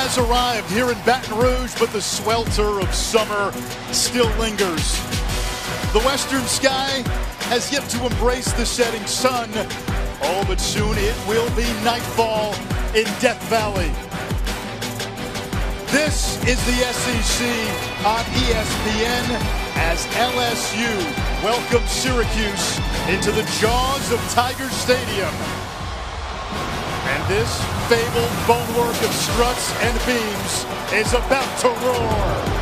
has arrived here in Baton Rouge, but the swelter of summer still lingers. The western sky has yet to embrace the setting sun. Oh, but soon it will be nightfall in Death Valley. This is the SEC on ESPN as LSU welcomes Syracuse into the jaws of Tiger Stadium. And this fabled bonework of struts and beams is about to roar.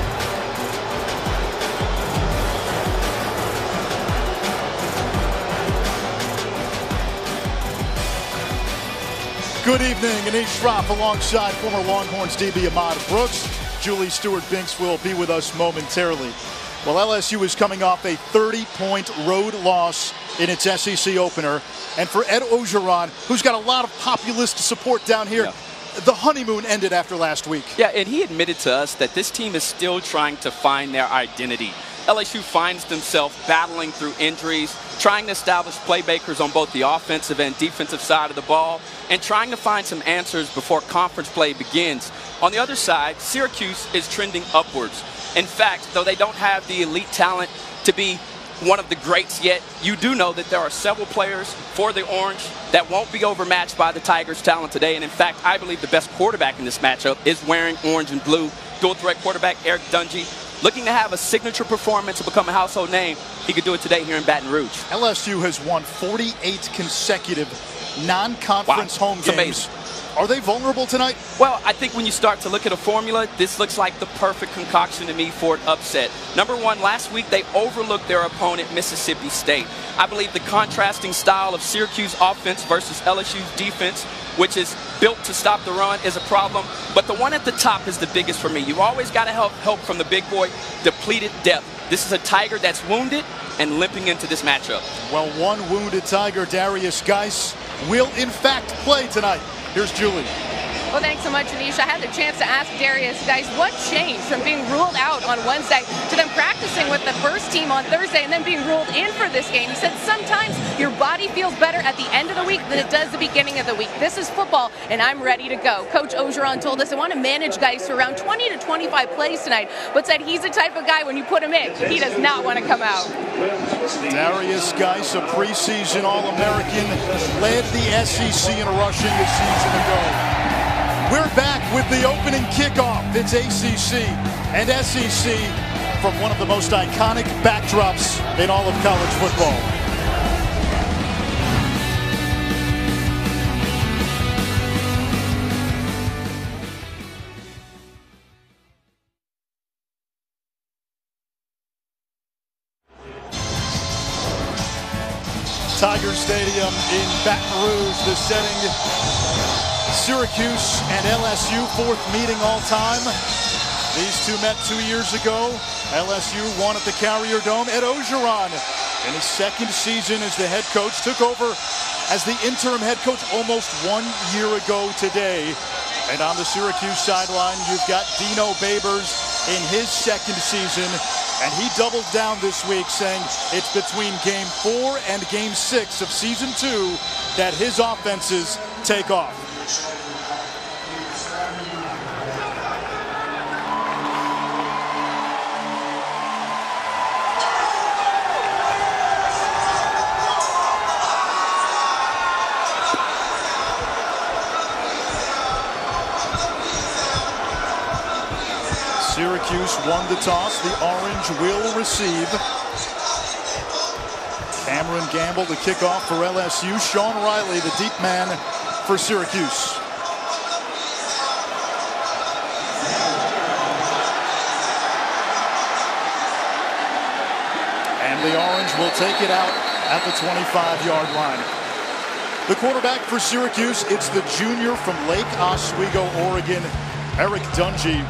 Good evening, Anish Shroff alongside former Longhorns DB Ahmad Brooks. Julie Stewart-Binks will be with us momentarily. Well, LSU is coming off a 30-point road loss in its SEC opener. And for Ed Orgeron, who's got a lot of populist support down here, the honeymoon ended after last week. Yeah, and he admitted to us that this team is still trying to find their identity. LSU finds themselves battling through injuries, trying to establish playmakers on both the offensive and defensive side of the ball, and trying to find some answers before conference play begins. On the other side, Syracuse is trending upwards. In fact, though they don't have the elite talent to be one of the greats yet, you do know that there are several players for the Orange that won't be overmatched by the Tigers' talent today. And in fact, I believe the best quarterback in this matchup is wearing orange and blue. Dual threat quarterback Eric Dungey, looking to have a signature performance and become a household name. He could do it today here in Baton Rouge. LSU has won 48 consecutive non-conference home games. Amazing. Are they vulnerable tonight? Well, I think when you start to look at a formula, this looks like the perfect concoction to me for an upset. Number one, last week they overlooked their opponent, Mississippi State. I believe the contrasting style of Syracuse offense versus LSU's defense, which is built to stop the run, is a problem. But the one at the top is the biggest for me. You've always got to help from the big boy, depleted depth. This is a Tiger that's wounded and limping into this matchup. Well, one wounded Tiger, Darius Geis, will in fact play tonight. Here's Julie. Well, thanks so much, Anish. I had the chance to ask Darius, guys, what changed from being ruled out on Wednesday to them practicing with the first team on Thursday and then being ruled in for this game? He said sometimes your body feels better at the end of the week than it does the beginning of the week. This is football, and I'm ready to go. Coach Orgeron told us they want to manage guys to around 20 to 25 plays tonight, but said he's the type of guy when you put him in, he does not want to come out. Darius Geis, a preseason All-American, led the SEC in rushing a season ago. We're back with the opening kickoff. It's ACC and SEC from one of the most iconic backdrops in all of college football. Tiger Stadium in Baton Rouge, the setting. Syracuse and LSU, fourth meeting all time. These two met 2 years ago. LSU won at the Carrier Dome. Ed Orgeron, in his second season as the head coach, took over as the interim head coach almost 1 year ago today. And on the Syracuse sideline, you've got Dino Babers in his second season. And he doubled down this week, saying it's between Game 4 and Game 6 of Season 2 that his offenses take off. Syracuse won the toss. The Orange will receive. Cameron Gamble to kick off for LSU. Sean Riley, the deep man for Syracuse. And the Orange will take it out at the 25-yard line. The quarterback for Syracuse, it's the junior from Lake Oswego, Oregon, Eric Dungey.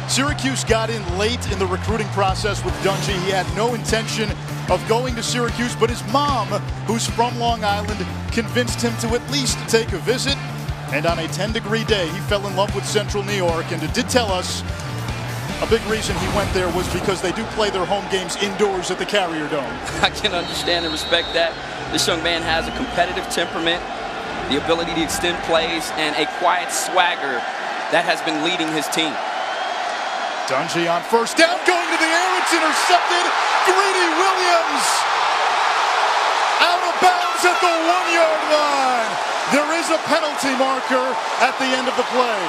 Syracuse got in late in the recruiting process with Dungey. He had no intention of going to Syracuse, but his mom, who's from Long Island, convinced him to at least take a visit. And on a 10-degree day, he fell in love with Central New York and did tell us a big reason he went there was because they do play their home games indoors at the Carrier Dome. I can understand and respect that. This young man has a competitive temperament, the ability to extend plays, and a quiet swagger that has been leading his team. Dungy on first down, going to the air, it's intercepted. Greedy Williams out of bounds at the 1-yard line. There is a penalty marker at the end of the play.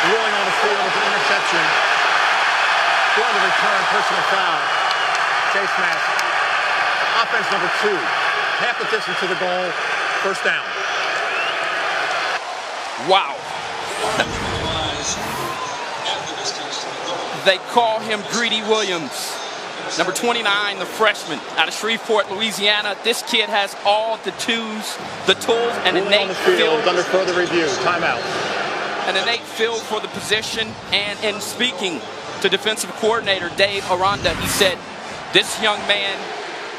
Rolling on the field with an interception. Going to return, personal foul. Chase mask. Offense number 2. Half the distance to the goal. First down. Wow. They call him Greedy Williams. Number 29, the freshman out of Shreveport, Louisiana. This kid has all the tools, and innate feel. Under further review. Timeout. An innate feel for the position. And in speaking to defensive coordinator Dave Aranda, he said, this young man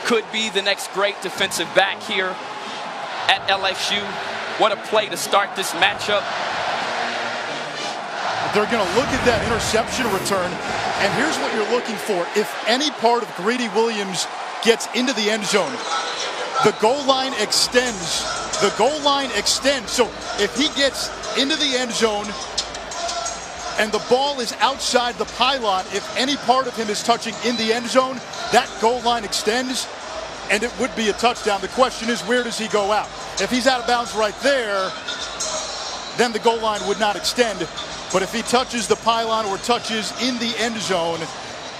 could be the next great defensive back here at LSU. What a play to start this matchup. They're going to look at that interception return, and here's what you're looking for. If any part of Greedy Williams gets into the end zone, the goal line extends. The goal line extends. So if he gets into the end zone and the ball is outside the pylon, if any part of him is touching in the end zone, that goal line extends, and it would be a touchdown. The question is, where does he go out? If he's out of bounds right there, then the goal line would not extend. But if he touches the pylon or touches in the end zone,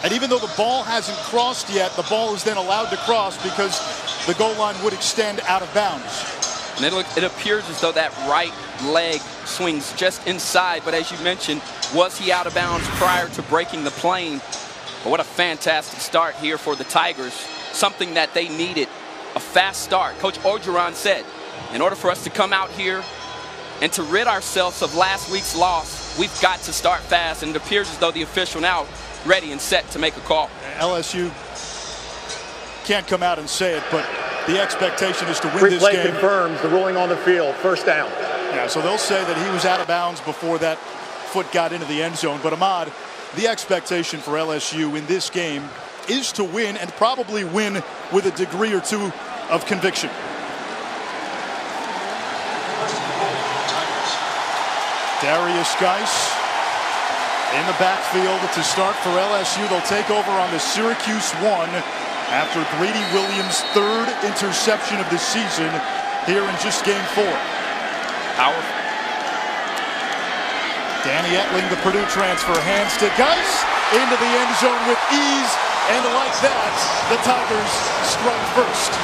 and even though the ball hasn't crossed yet, the ball is then allowed to cross because the goal line would extend out of bounds. And it appears as though that right leg swings just inside, but as you mentioned, was he out of bounds prior to breaking the plane? But what a fantastic start here for the Tigers. Something that they needed, a fast start. Coach Orgeron said, in order for us to come out here and to rid ourselves of last week's loss, we've got to start fast. And it appears as though the official now ready and set to make a call. LSU can't come out and say it, but the expectation is to win this game. Replay confirms the ruling on the field. First down. Yeah, so they'll say that he was out of bounds before that foot got into the end zone. But Ahmad, the expectation for LSU in this game is to win, and probably win with a degree or two of conviction. Darius Geis in the backfield to start for LSU. They'll take over on the Syracuse 1 after Greedy Williams' 3rd interception of the season here in just game 4. Powerful. Danny Etling, the Purdue transfer, hands to Geis into the end zone with ease, and like that, the Tigers strike first.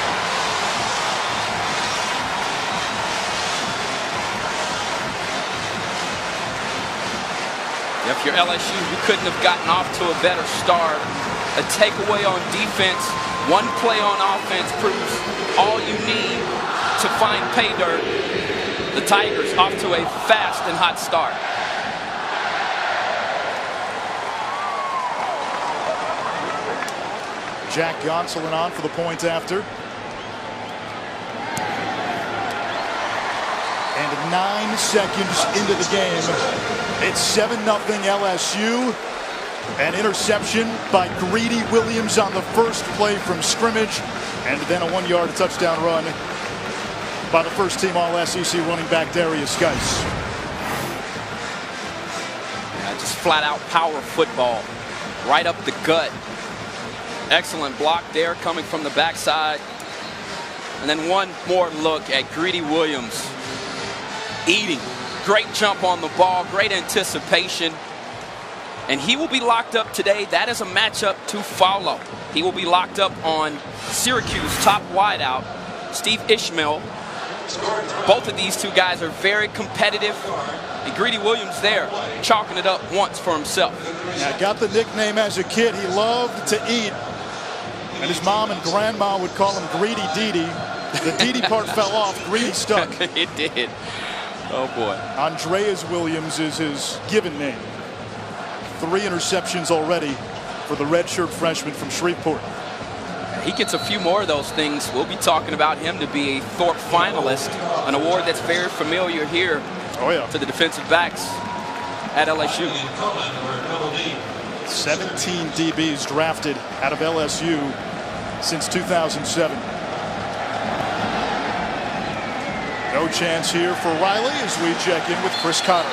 If you're LSU, you couldn't have gotten off to a better start. A takeaway on defense, one play on offense proves all you need to find pay dirt. The Tigers off to a fast and hot start. Jack Gonsolin on for the point after. And 9 seconds into the game, it's 7-0 LSU. An interception by Greedy Williams on the first play from scrimmage, and then a 1-yard touchdown run by the first team All-SEC running back Darius Geis. Yeah, just flat out power football, right up the gut. Excellent block there coming from the backside. And then one more look at Greedy Williams eating. Great jump on the ball, great anticipation. And he will be locked up today. That is a matchup to follow. He will be locked up on Syracuse top wideout, Steve Ishmael. Both of these two guys are very competitive. And Greedy Williams there, chalking it up once for himself. Yeah, got the nickname as a kid. He loved to eat. And his mom and grandma would call him Greedy Dee-Dee. The Dee-Dee part fell off. Greedy stuck. It did. Oh, boy. Andreas Williams is his given name. 3 interceptions already for the redshirt freshman from Shreveport. He gets a few more of those things. We'll be talking about him to be a Thorpe finalist, an award that's very familiar here to the defensive backs at LSU. 17 DBs drafted out of LSU since 2007. No chance here for Riley as we check in with Chris Cotter.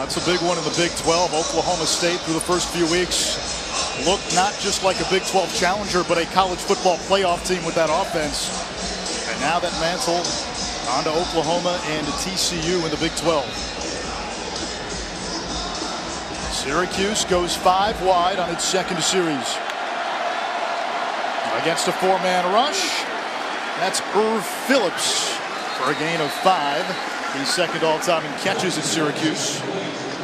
It's a big one in the Big 12. Oklahoma State through the first few weeks looked not just like a Big 12 challenger, but a college football playoff team with that offense. And now that mantle onto Oklahoma and to TCU in the Big 12. Syracuse goes 5 wide on its second series. Against a 4-man rush. That's Irv Phillips for a gain of 5. He's second all-time in catches at Syracuse.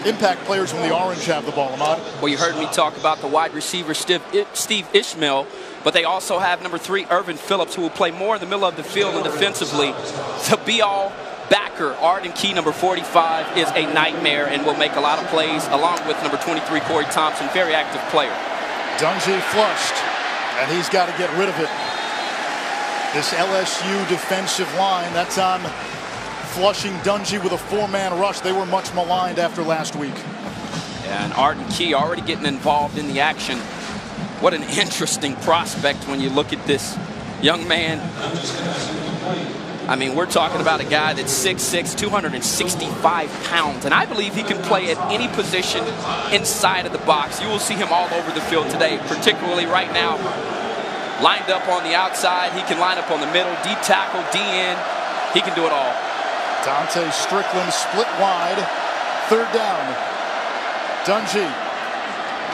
Impact players from the Orange have the ball, Ahmad. Well, you heard me talk about the wide receiver Steve Ishmael, but they also have number 3 Irvin Phillips, who will play more in the middle of the field and defensively. The be-all backer, Arden Key, number 45, is a nightmare and will make a lot of plays, along with number 23 Corey Thompson, very active player. Dungy flushed, and he's got to get rid of it. This LSU defensive line, that time flushing Dungy with a 4-man rush. They were much maligned after last week. And Arden Key already getting involved in the action. What an interesting prospect when you look at this young man. I mean, we're talking about a guy that's 6'6", 265 pounds, and I believe he can play at any position inside of the box. You will see him all over the field today, particularly right now. Lined up on the outside, he can line up on the middle, D tackle, D end. He can do it all. Dante Strickland split wide, 3rd down. Dungy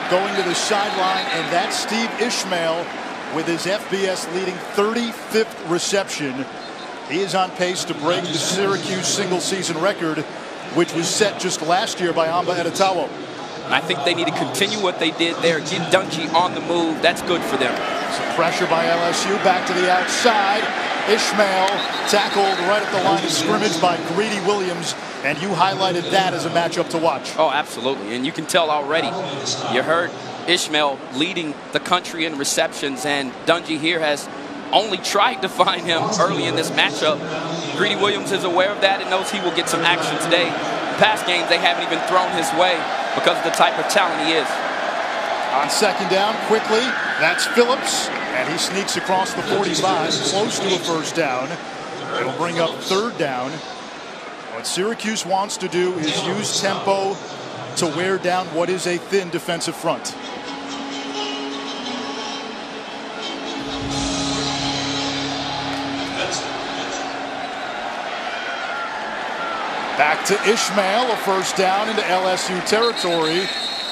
going to the sideline, and that's Steve Ishmael with his FBS leading 35th reception. He is on pace to break the Syracuse single-season record, which was set just last year by Amba Edetawo. And I think they need to continue what they did there. Get Dungy on the move. That's good for them. Some pressure by LSU, back to the outside. Ishmael tackled right at the line of scrimmage by Greedy Williams, and you highlighted that as a matchup to watch. Oh, absolutely, and you can tell already. You heard Ishmael leading the country in receptions, and Dungy here has only tried to find him early in this matchup. Greedy Williams is aware of that and knows he will get some action today. Past games, they haven't even thrown his way because of the type of talent he is. On 2nd down, quickly, that's Phillips, and he sneaks across the 45, close to a 1st down. It'll bring up 3rd down. What Syracuse wants to do is use tempo to wear down what is a thin defensive front. Back to Ishmael, a 1st down into LSU territory.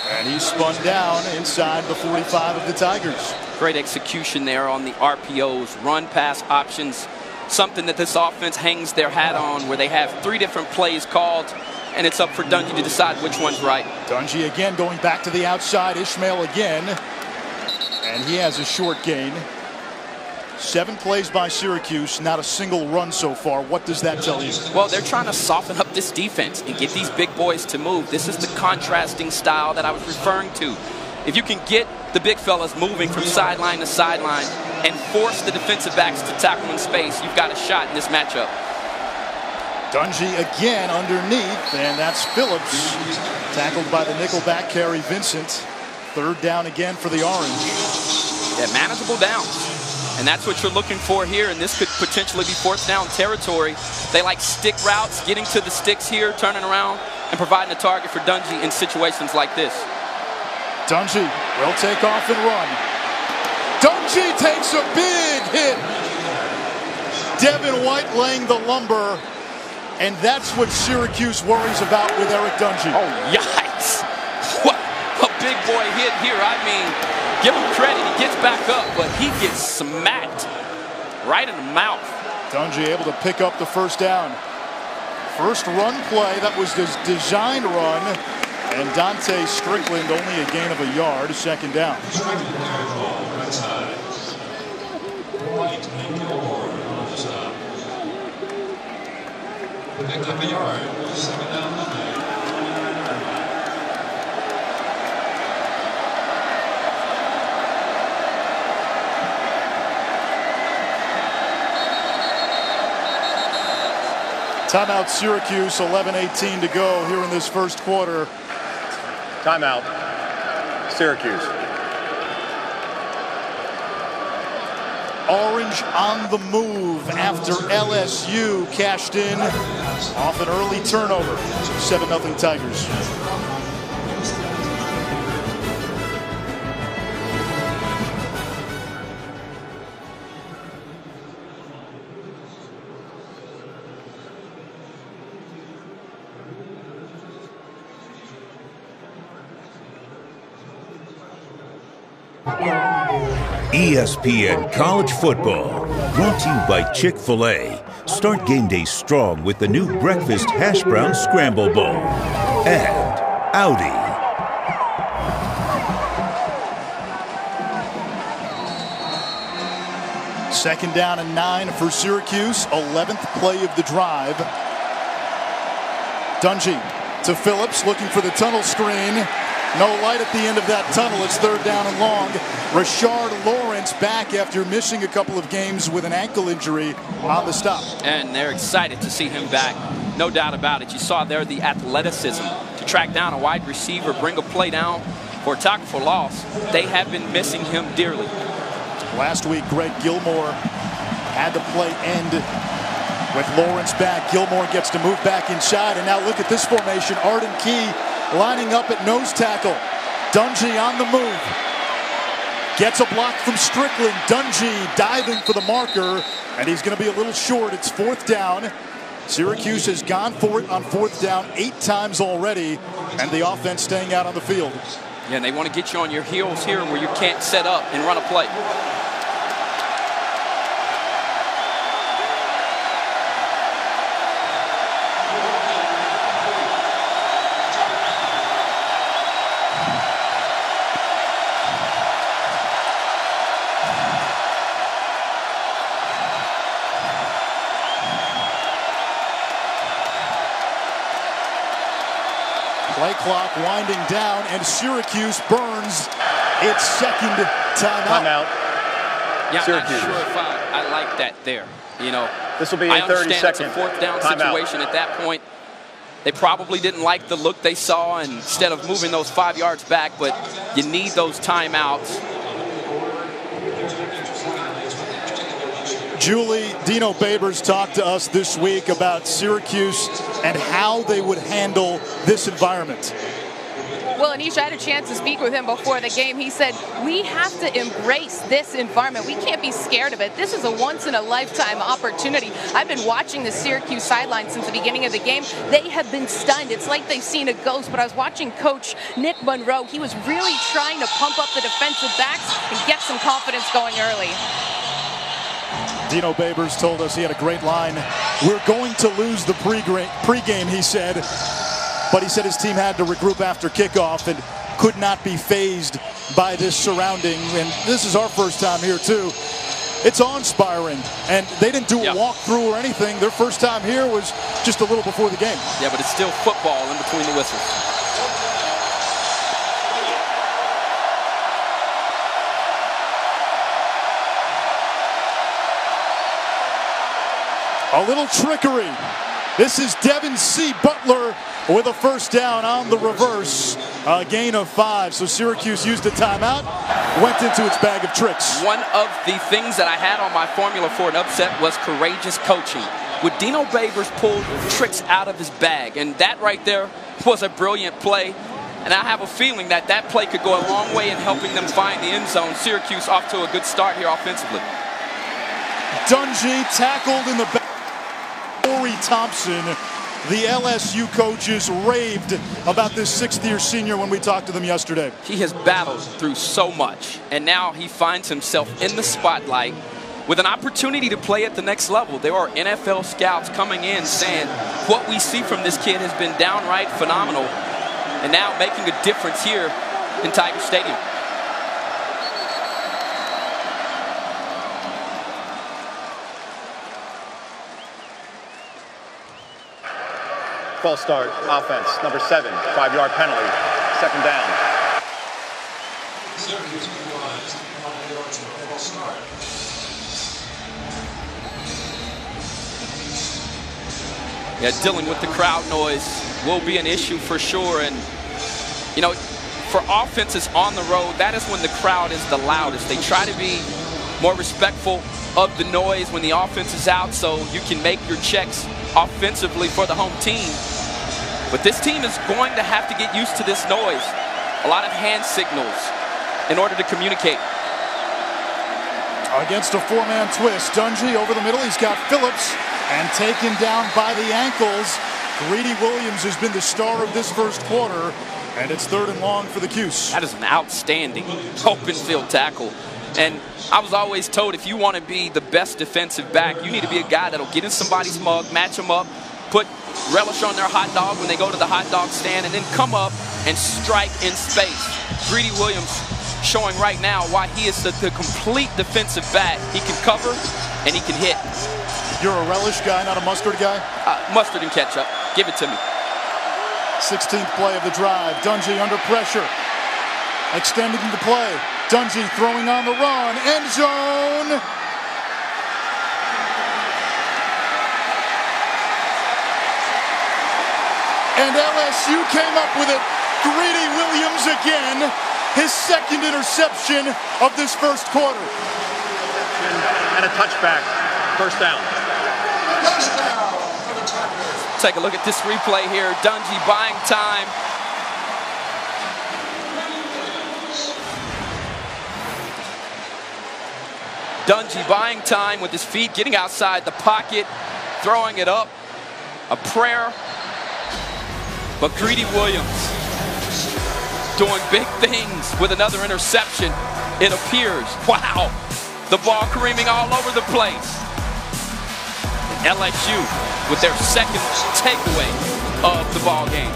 And he's spun down inside the 45 of the Tigers. Great execution there on the RPOs, run-pass options, something that this offense hangs their hat on, where they have 3 different plays called, and it's up for Dungy to decide which one's right. Dungy again going back to the outside, Ishmael again, and he has a short gain. 7 plays by Syracuse, not a single run so far. What does that tell you? Well, they're trying to soften up this defense and get these big boys to move. This is the contrasting style that I was referring to. If you can get the big fellas moving from sideline to sideline and force the defensive backs to tackle in space, you've got a shot in this matchup. Dungy again underneath, and that's Phillips. Tackled by the nickelback, Kerry Vincent. 3rd down again for the Orange. Yeah, manageable downs. And that's what you're looking for here, and this could potentially be 4th down territory. They like stick routes, getting to the sticks here, turning around, and providing a target for Dungy in situations like this. Dungy will take off and run. Dungy takes a big hit. Devin White laying the lumber, and that's what Syracuse worries about with Eric Dungy. Oh, yikes. What a big boy hit here. I mean, give him credit, he gets back up, but he gets smacked right in the mouth. Dungy able to pick up the 1st down. First run play, that was his designed run, and Dante Strickland only a gain of a yard, 2nd down. Picked up a yard, 2nd down. Timeout Syracuse, 11:18 to go here in this first quarter. Timeout Syracuse. Orange on the move after LSU cashed in off an early turnover. 7-0 Tigers. ESPN College Football, brought to you by Chick-fil-A. Start game day strong with the new Breakfast Hash Brown Scramble Bowl. And Audi. Second down and 9 for Syracuse. 11th play of the drive. Dungy to Phillips, looking for the tunnel screen. No light at the end of that tunnel. It's third down and long. Rashard Lawrence back after missing a couple of games with an ankle injury on the stop. And they're excited to see him back. No doubt about it. You saw there the athleticism to track down a wide receiver, bring a play down for a tackle for loss. They have been missing him dearly. Last week, Greg Gilmore had the play end with Lawrence back. Gilmore gets to move back inside. And now look at this formation. Arden Key lining up at nose tackle. Dungy on the move. Gets a block from Strickland. Dungy diving for the marker, and he's going to be a little short. It's fourth down. Syracuse has gone for it on fourth down 8 times already, and the offense staying out on the field. Yeah, and they want to get you on your heels here where you can't set up and run a play. Play clock winding down, and Syracuse burns its second timeout. Yeah, Syracuse. I'm not sure if I like that there. You know, This will be a I understand 30-second it's a fourth down timeout. situation at that point. They probably didn't like the look they saw, and instead of moving those 5 yards back, but you need those timeouts. Julie, Dino Babers talked to us this week about Syracuse and how they would handle this environment. Well, Anisha, I had a chance to speak with him before the game. He said, we have to embrace this environment. We can't be scared of it. This is a once-in-a-lifetime opportunity. I've been watching the Syracuse sideline since the beginning of the game. They have been stunned. It's like they've seen a ghost, but I was watching Coach Nick Monroe. He was really trying to pump up the defensive backs and get some confidence going early. Dino Babers told us he had a great line. We're going to lose the pregame, he said. But he said his team had to regroup after kickoff and could not be fazed by this surrounding. And this is our first time here, too. It's awe-inspiring. And they didn't do a walkthrough or anything. Their first time here was just a little before the game. Yeah, but it's still football in between the whistles. A little trickery. This is Devin C. Butler with a first down on the reverse. A gain of 5. So Syracuse used a timeout, went into its bag of tricks. One of the things that I had on my formula for an upset was courageous coaching. Would Dino Babers pull tricks out of his bag? And that right there was a brilliant play. And I have a feeling that that play could go a long way in helping them find the end zone. Syracuse off to a good start here offensively. Dungy tackled in the back. Corey Thompson, the LSU coaches raved about this sixth-year senior when we talked to them yesterday. He has battled through so much, and now he finds himself in the spotlight with an opportunity to play at the next level. There are NFL scouts coming in saying what we see from this kid has been downright phenomenal, and now making a difference here in Tiger Stadium. False start, offense, number 7, 5-yard penalty, second down. Syracuse penalized 5 yards for a false start. Yeah, dealing with the crowd noise will be an issue for sure. And, you know, for offenses on the road, that is when the crowd is the loudest. They try to be more respectful of the noise when the offense is out so you can make your checks offensively for the home team. But this team is going to have to get used to this noise. A lot of hand signals in order to communicate. Against a four-man twist, Dungy over the middle. He's got Phillips and taken down by the ankles. Greedy Williams has been the star of this first quarter, and it's 3rd and long for the Cuse. That is an outstanding open field tackle. And I was always told if you want to be the best defensive back, you need to be a guy that'll get in somebody's mug, match them up, put relish on their hot dog when they go to the hot dog stand, and then come up and strike in space. Greedy Williams showing right now why he is the complete defensive back. He can cover and he can hit. You're a relish guy, not a mustard guy? Mustard and ketchup. Give it to me. 16th play of the drive. Dungy under pressure. Extending the play. Dungy throwing on the run. End zone. And LSU came up with it. Greedy Williams again. His 2nd interception of this first quarter. And a touchback. First down. Take a look at this replay here. Dungy buying time. Dungy buying time with his feet, getting outside the pocket, throwing it up. A prayer. But Greedy Williams doing big things with another interception, it appears. Wow. The ball careening all over the place. LSU with their 2nd takeaway of the ball game.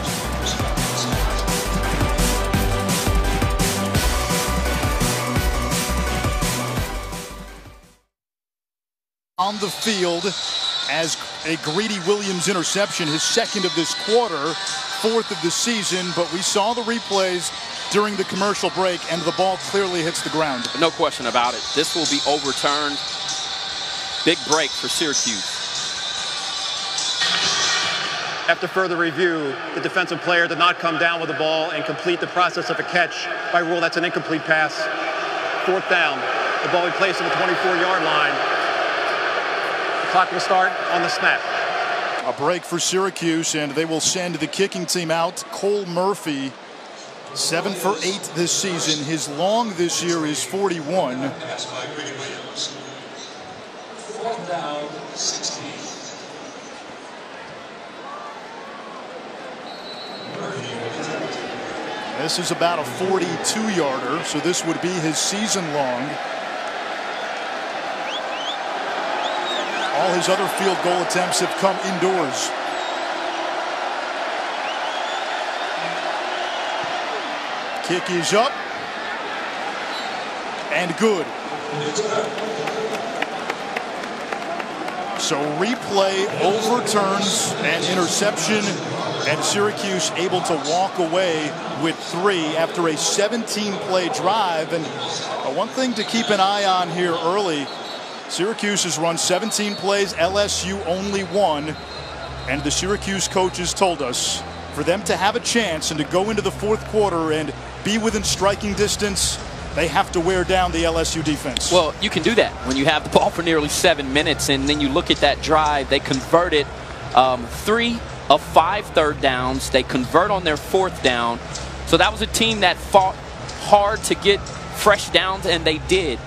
On the field as a Greedy Williams interception, his 2nd of this quarter, 4th of the season, but we saw the replays during the commercial break and the ball clearly hits the ground. No question about it. This will be overturned. Big break for Syracuse. After further review, the defensive player did not come down with the ball and complete the process of a catch. By rule, that's an incomplete pass. 4th down. The ball will be placed on the 24-yard line. The clock will start on the snap. A break for Syracuse, and they will send the kicking team out. Cole Murphy, 7 for 8 this season. His long this year is 41. Fourth down, 16. This is about a 42-yarder, so this would be his season long. All his other field goal attempts have come indoors. Kick is up and good. So replay overturns an interception, and Syracuse able to walk away with 3 after a 17-play drive. And one thing to keep an eye on here early, Syracuse has run 17 plays, LSU only 1, and the Syracuse coaches told us for them to have a chance and to go into the 4th quarter and be within striking distance, they have to wear down the LSU defense. Well, you can do that when you have the ball for nearly 7 minutes, and then you look at that drive. They converted 3 of 5 third downs. They convert on their 4th down. So that was a team that fought hard to get fresh downs, and they did.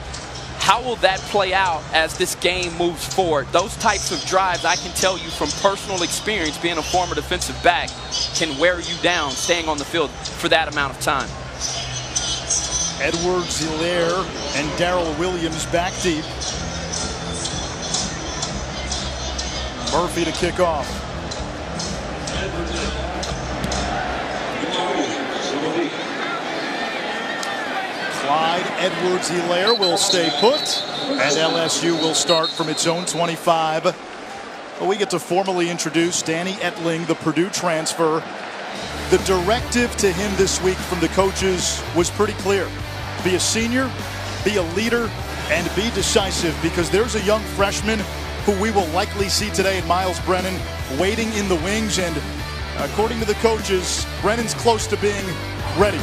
How will that play out as this game moves forward? Those types of drives, I can tell you from personal experience, being a former defensive back, can wear you down staying on the field for that amount of time. Edwards-Hilaire and Darrell Williams back deep. Murphy to kick off. Clyde Edwards-Hilaire will stay put, and LSU will start from its own 25. But we get to formally introduce Danny Etling, the Purdue transfer. The directive to him this week from the coaches was pretty clear. Be a senior, be a leader, and be decisive, because there's a young freshman who we will likely see today in Miles Brennan, waiting in the wings. And according to the coaches, Brennan's close to being ready.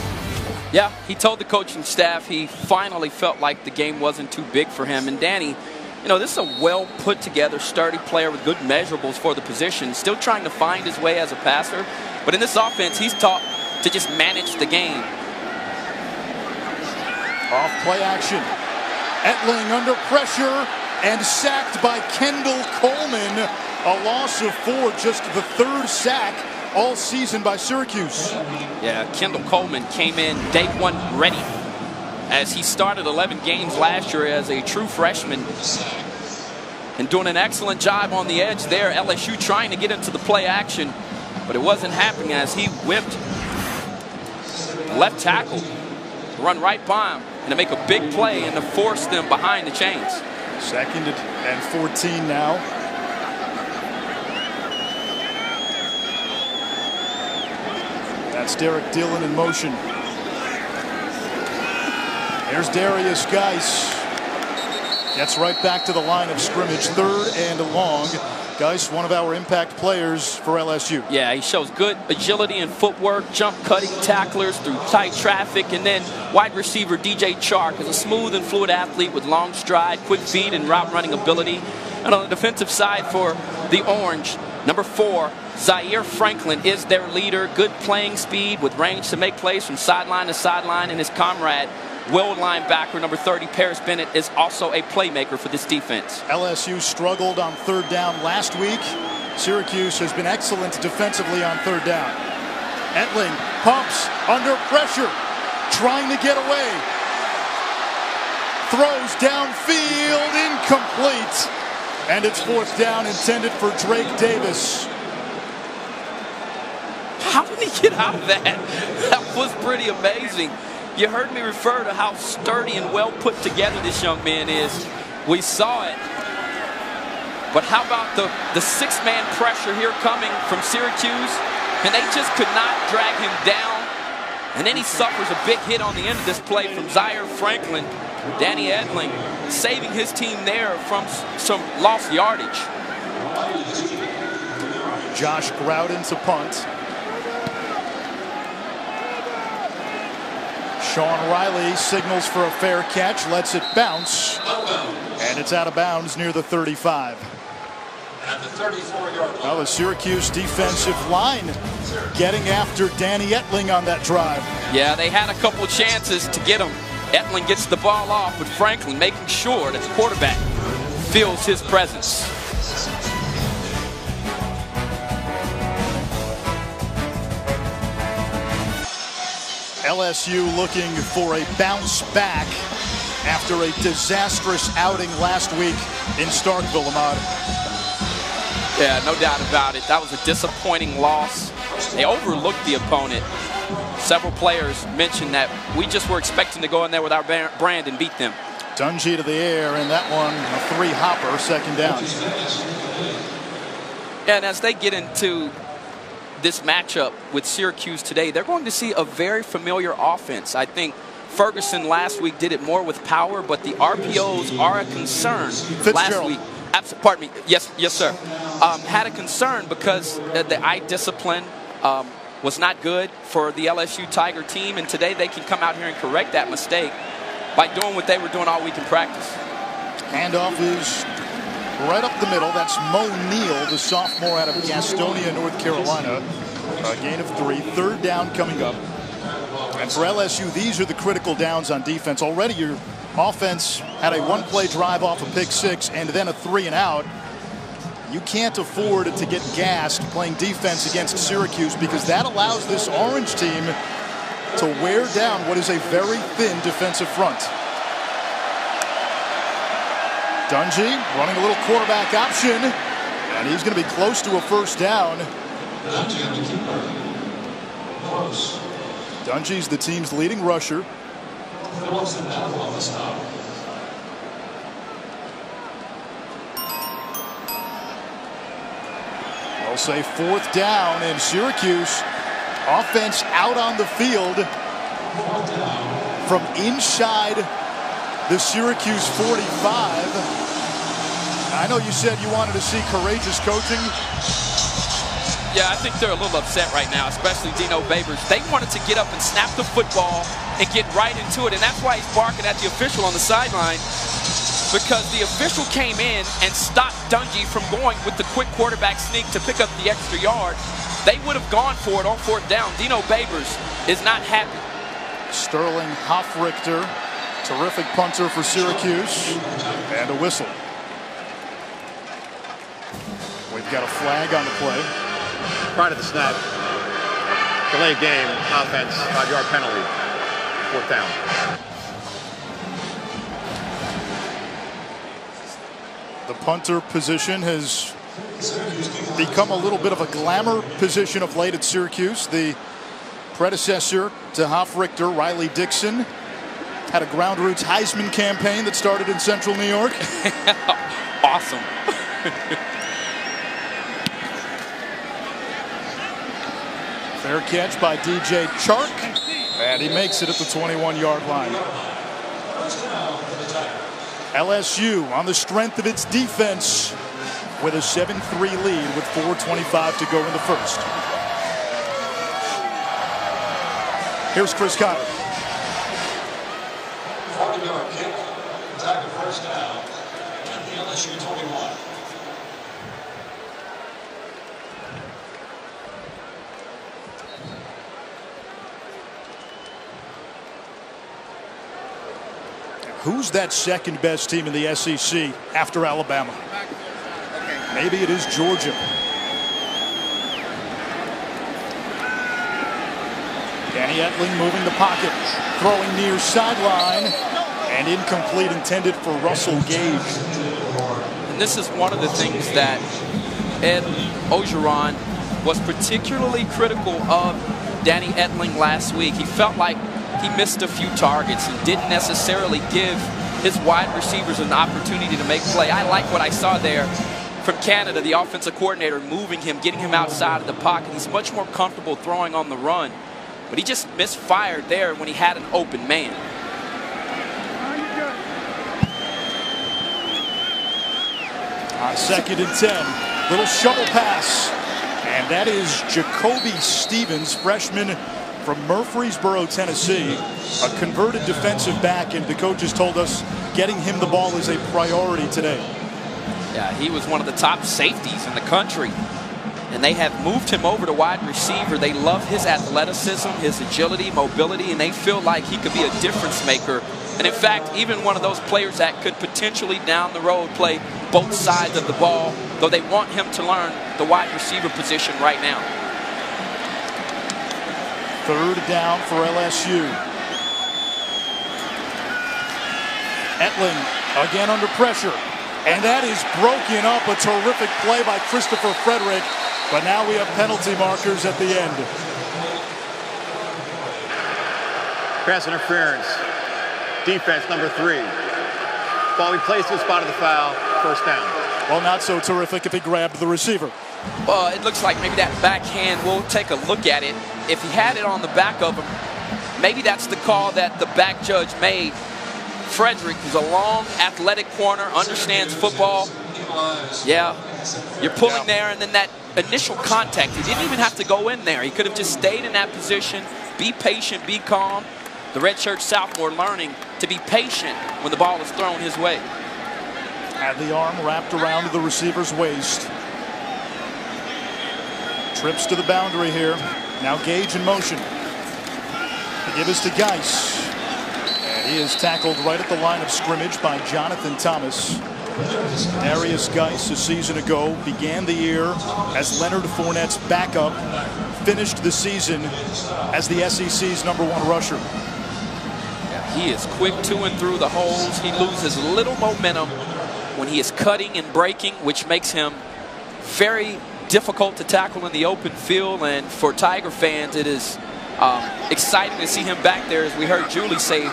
Yeah, he told the coaching staff he finally felt like the game wasn't too big for him. And Danny, you know, this is a well put together, sturdy player with good measurables for the position, still trying to find his way as a passer. But in this offense, he's taught to just manage the game. Off play action. Etling under pressure and sacked by Kendall Coleman. A loss of 4, just the 3rd sack all season by Syracuse. Yeah, Kendall Coleman came in day 1 ready, as he started 11 games last year as a true freshman and doing an excellent job on the edge there. LSU trying to get into the play action, but it wasn't happening as he whipped left tackle, run right by him, and to make a big play and to force them behind the chains. 2nd and 14 now. That's Derek Dillon in motion. There's Darius Geis. Gets right back to the line of scrimmage. 3rd and long. Geis, one of our impact players for LSU. Yeah, he shows good agility and footwork, jump cutting tacklers through tight traffic. And then wide receiver DJ Chark is a smooth and fluid athlete with long stride, quick feet, and route running ability. And on the defensive side for the Orange, number 4, Zaire Franklin is their leader. Good playing speed with range to make plays from sideline to sideline. And his comrade, Will linebacker number 30, Paris Bennett, is also a playmaker for this defense. LSU struggled on 3rd down last week. Syracuse has been excellent defensively on 3rd down. Etling pumps under pressure, trying to get away. Throws downfield, incomplete. And it's 4th down, intended for Drake Davis. How did he get out of that? That was pretty amazing. You heard me refer to how sturdy and well put together this young man is. We saw it. But how about the 6-man pressure here coming from Syracuse? And they just could not drag him down. And then he suffers a big hit on the end of this play from Zaire Franklin. Danny Etling saving his team there from some lost yardage. Josh Groudon to punt. Sean Riley signals for a fair catch, lets it bounce, and it's out of bounds near the 35. At the 34-yard line. Well, the Syracuse defensive line getting after Danny Etling on that drive. Yeah, they had a couple of chances to get him. Etling gets the ball off, with Franklin making sure that the quarterback feels his presence. LSU looking for a bounce back after a disastrous outing last week in Starkville, Ahmad. Yeah, no doubt about it. That was a disappointing loss. They overlooked the opponent. Several players mentioned that we just were expecting to go in there with our brand and beat them. Dungy to the air, and that one a 3-hopper, 2nd down. And as they get into this matchup with Syracuse today, they're going to see a very familiar offense. I think Ferguson last week did it more with power, but the RPOs are a concern. Last week, pardon me, yes sir, had a concern because the eye discipline was not good for the LSU Tiger team, and today they can come out here and correct that mistake by doing what they were doing all week in practice. Handoff is right up the middle. That's Mo Neal, the sophomore out of Gastonia, North Carolina. A gain of 3. 3rd down coming up. And for LSU, these are the critical downs on defense. Already your offense had a 1-play drive off a pick 6 and then a 3-and-out. You can't afford to get gassed playing defense against Syracuse, because that allows this Orange team to wear down what is a very thin defensive front. Dungy running a little quarterback option, and he's going to be close to a 1st down. Dungy's the team's leading rusher. They'll say 4th down, and Syracuse offense out on the field from inside the Syracuse 45. I know you said you wanted to see courageous coaching. Yeah, I think they're a little upset right now, especially Dino Babers. They wanted to get up and snap the football and get right into it, and that's why he's barking at the official on the sideline, because the official came in and stopped Dungy from going with the quick quarterback sneak to pick up the extra yard. They would have gone for it on 4th down. Dino Babers is not happy. Sterling Hofrichter, terrific punter for Syracuse, and a whistle. We've got a flag on the play. Prior to the snap, delayed game, offense, 5-yard penalty, 4th down. The punter position has become a little bit of a glamour position of late at Syracuse. The predecessor to Hofrichter, Riley Dixon, had a ground roots Heisman campaign that started in Central New York. Awesome. Fair catch by DJ Chark, and he makes it at the 21-yard line. LSU on the strength of its defense with a 7-3 lead with 4:25 to go in the first. Here's Chris Cotter. 40-yard kick, attack of first down at the LSU 21. Who's that second best team in the SEC after Alabama? Maybe it is Georgia. Danny Etling moving the pocket, throwing near sideline, and incomplete, intended for Russell Gage. And this is one of the things that Ed Orgeron was particularly critical of Danny Etling last week. He felt like he missed a few targets and didn't necessarily give his wide receivers an opportunity to make play. I like what I saw there from Canada, the offensive coordinator, moving him, getting him outside of the pocket. He's much more comfortable throwing on the run, but he just misfired there when he had an open man. On 2nd and 10, little shovel pass, and that is Jacoby Stevens, freshman from Murfreesboro, Tennessee, a converted defensive back, and the coaches told us getting him the ball is a priority today. Yeah, he was one of the top safeties in the country, and they have moved him over to wide receiver. They love his athleticism, his agility, mobility, and they feel like he could be a difference maker. And in fact, even one of those players that could potentially down the road play both sides of the ball, though they want him to learn the wide receiver position right now. 3rd down for LSU. Etling again under pressure, and that is broken up. A terrific play by Christopher Frederick, but now we have penalty markers at the end. Pass interference. Defense number 3. Ball replaced to the spot of the foul. 1st down. Well, not so terrific if he grabbed the receiver. Well, it looks like maybe that backhand, we'll take a look at it. If he had it on the back of him, maybe that's the call that the back judge made. Frederick, who's a long, athletic corner, understands football. Yeah, you're pulling there, and then that initial contact, he didn't even have to go in there. He could have just stayed in that position, be patient, be calm. The redshirt sophomore learning to be patient when the ball is thrown his way. Had the arm wrapped around the receiver's waist. Trips to the boundary here. Now Gage in motion. They give us to Geis. And he is tackled right at the line of scrimmage by Jonathan Thomas. Darius Geis, a season ago, began the year as Leonard Fournette's backup, finished the season as the SEC's #1 rusher. He is quick to and through the holes. He loses little momentum when he is cutting and breaking, which makes him very difficult to tackle in the open field. And for Tiger fans, it is exciting to see him back there. As we heard Julie say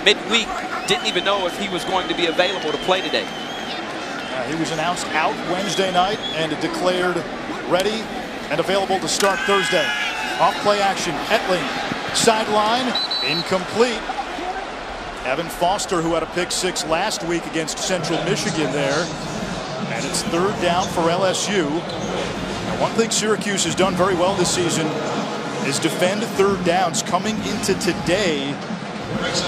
midweek, didn't even know if he was going to be available to play today. He was announced out Wednesday night and declared ready and available to start Thursday. Off play action, Etling, sideline, incomplete. Evan Foster, who had a pick 6 last week against Central Michigan there. And it's third down for LSU. Now, one thing Syracuse has done very well this season is defend third downs. Coming into today,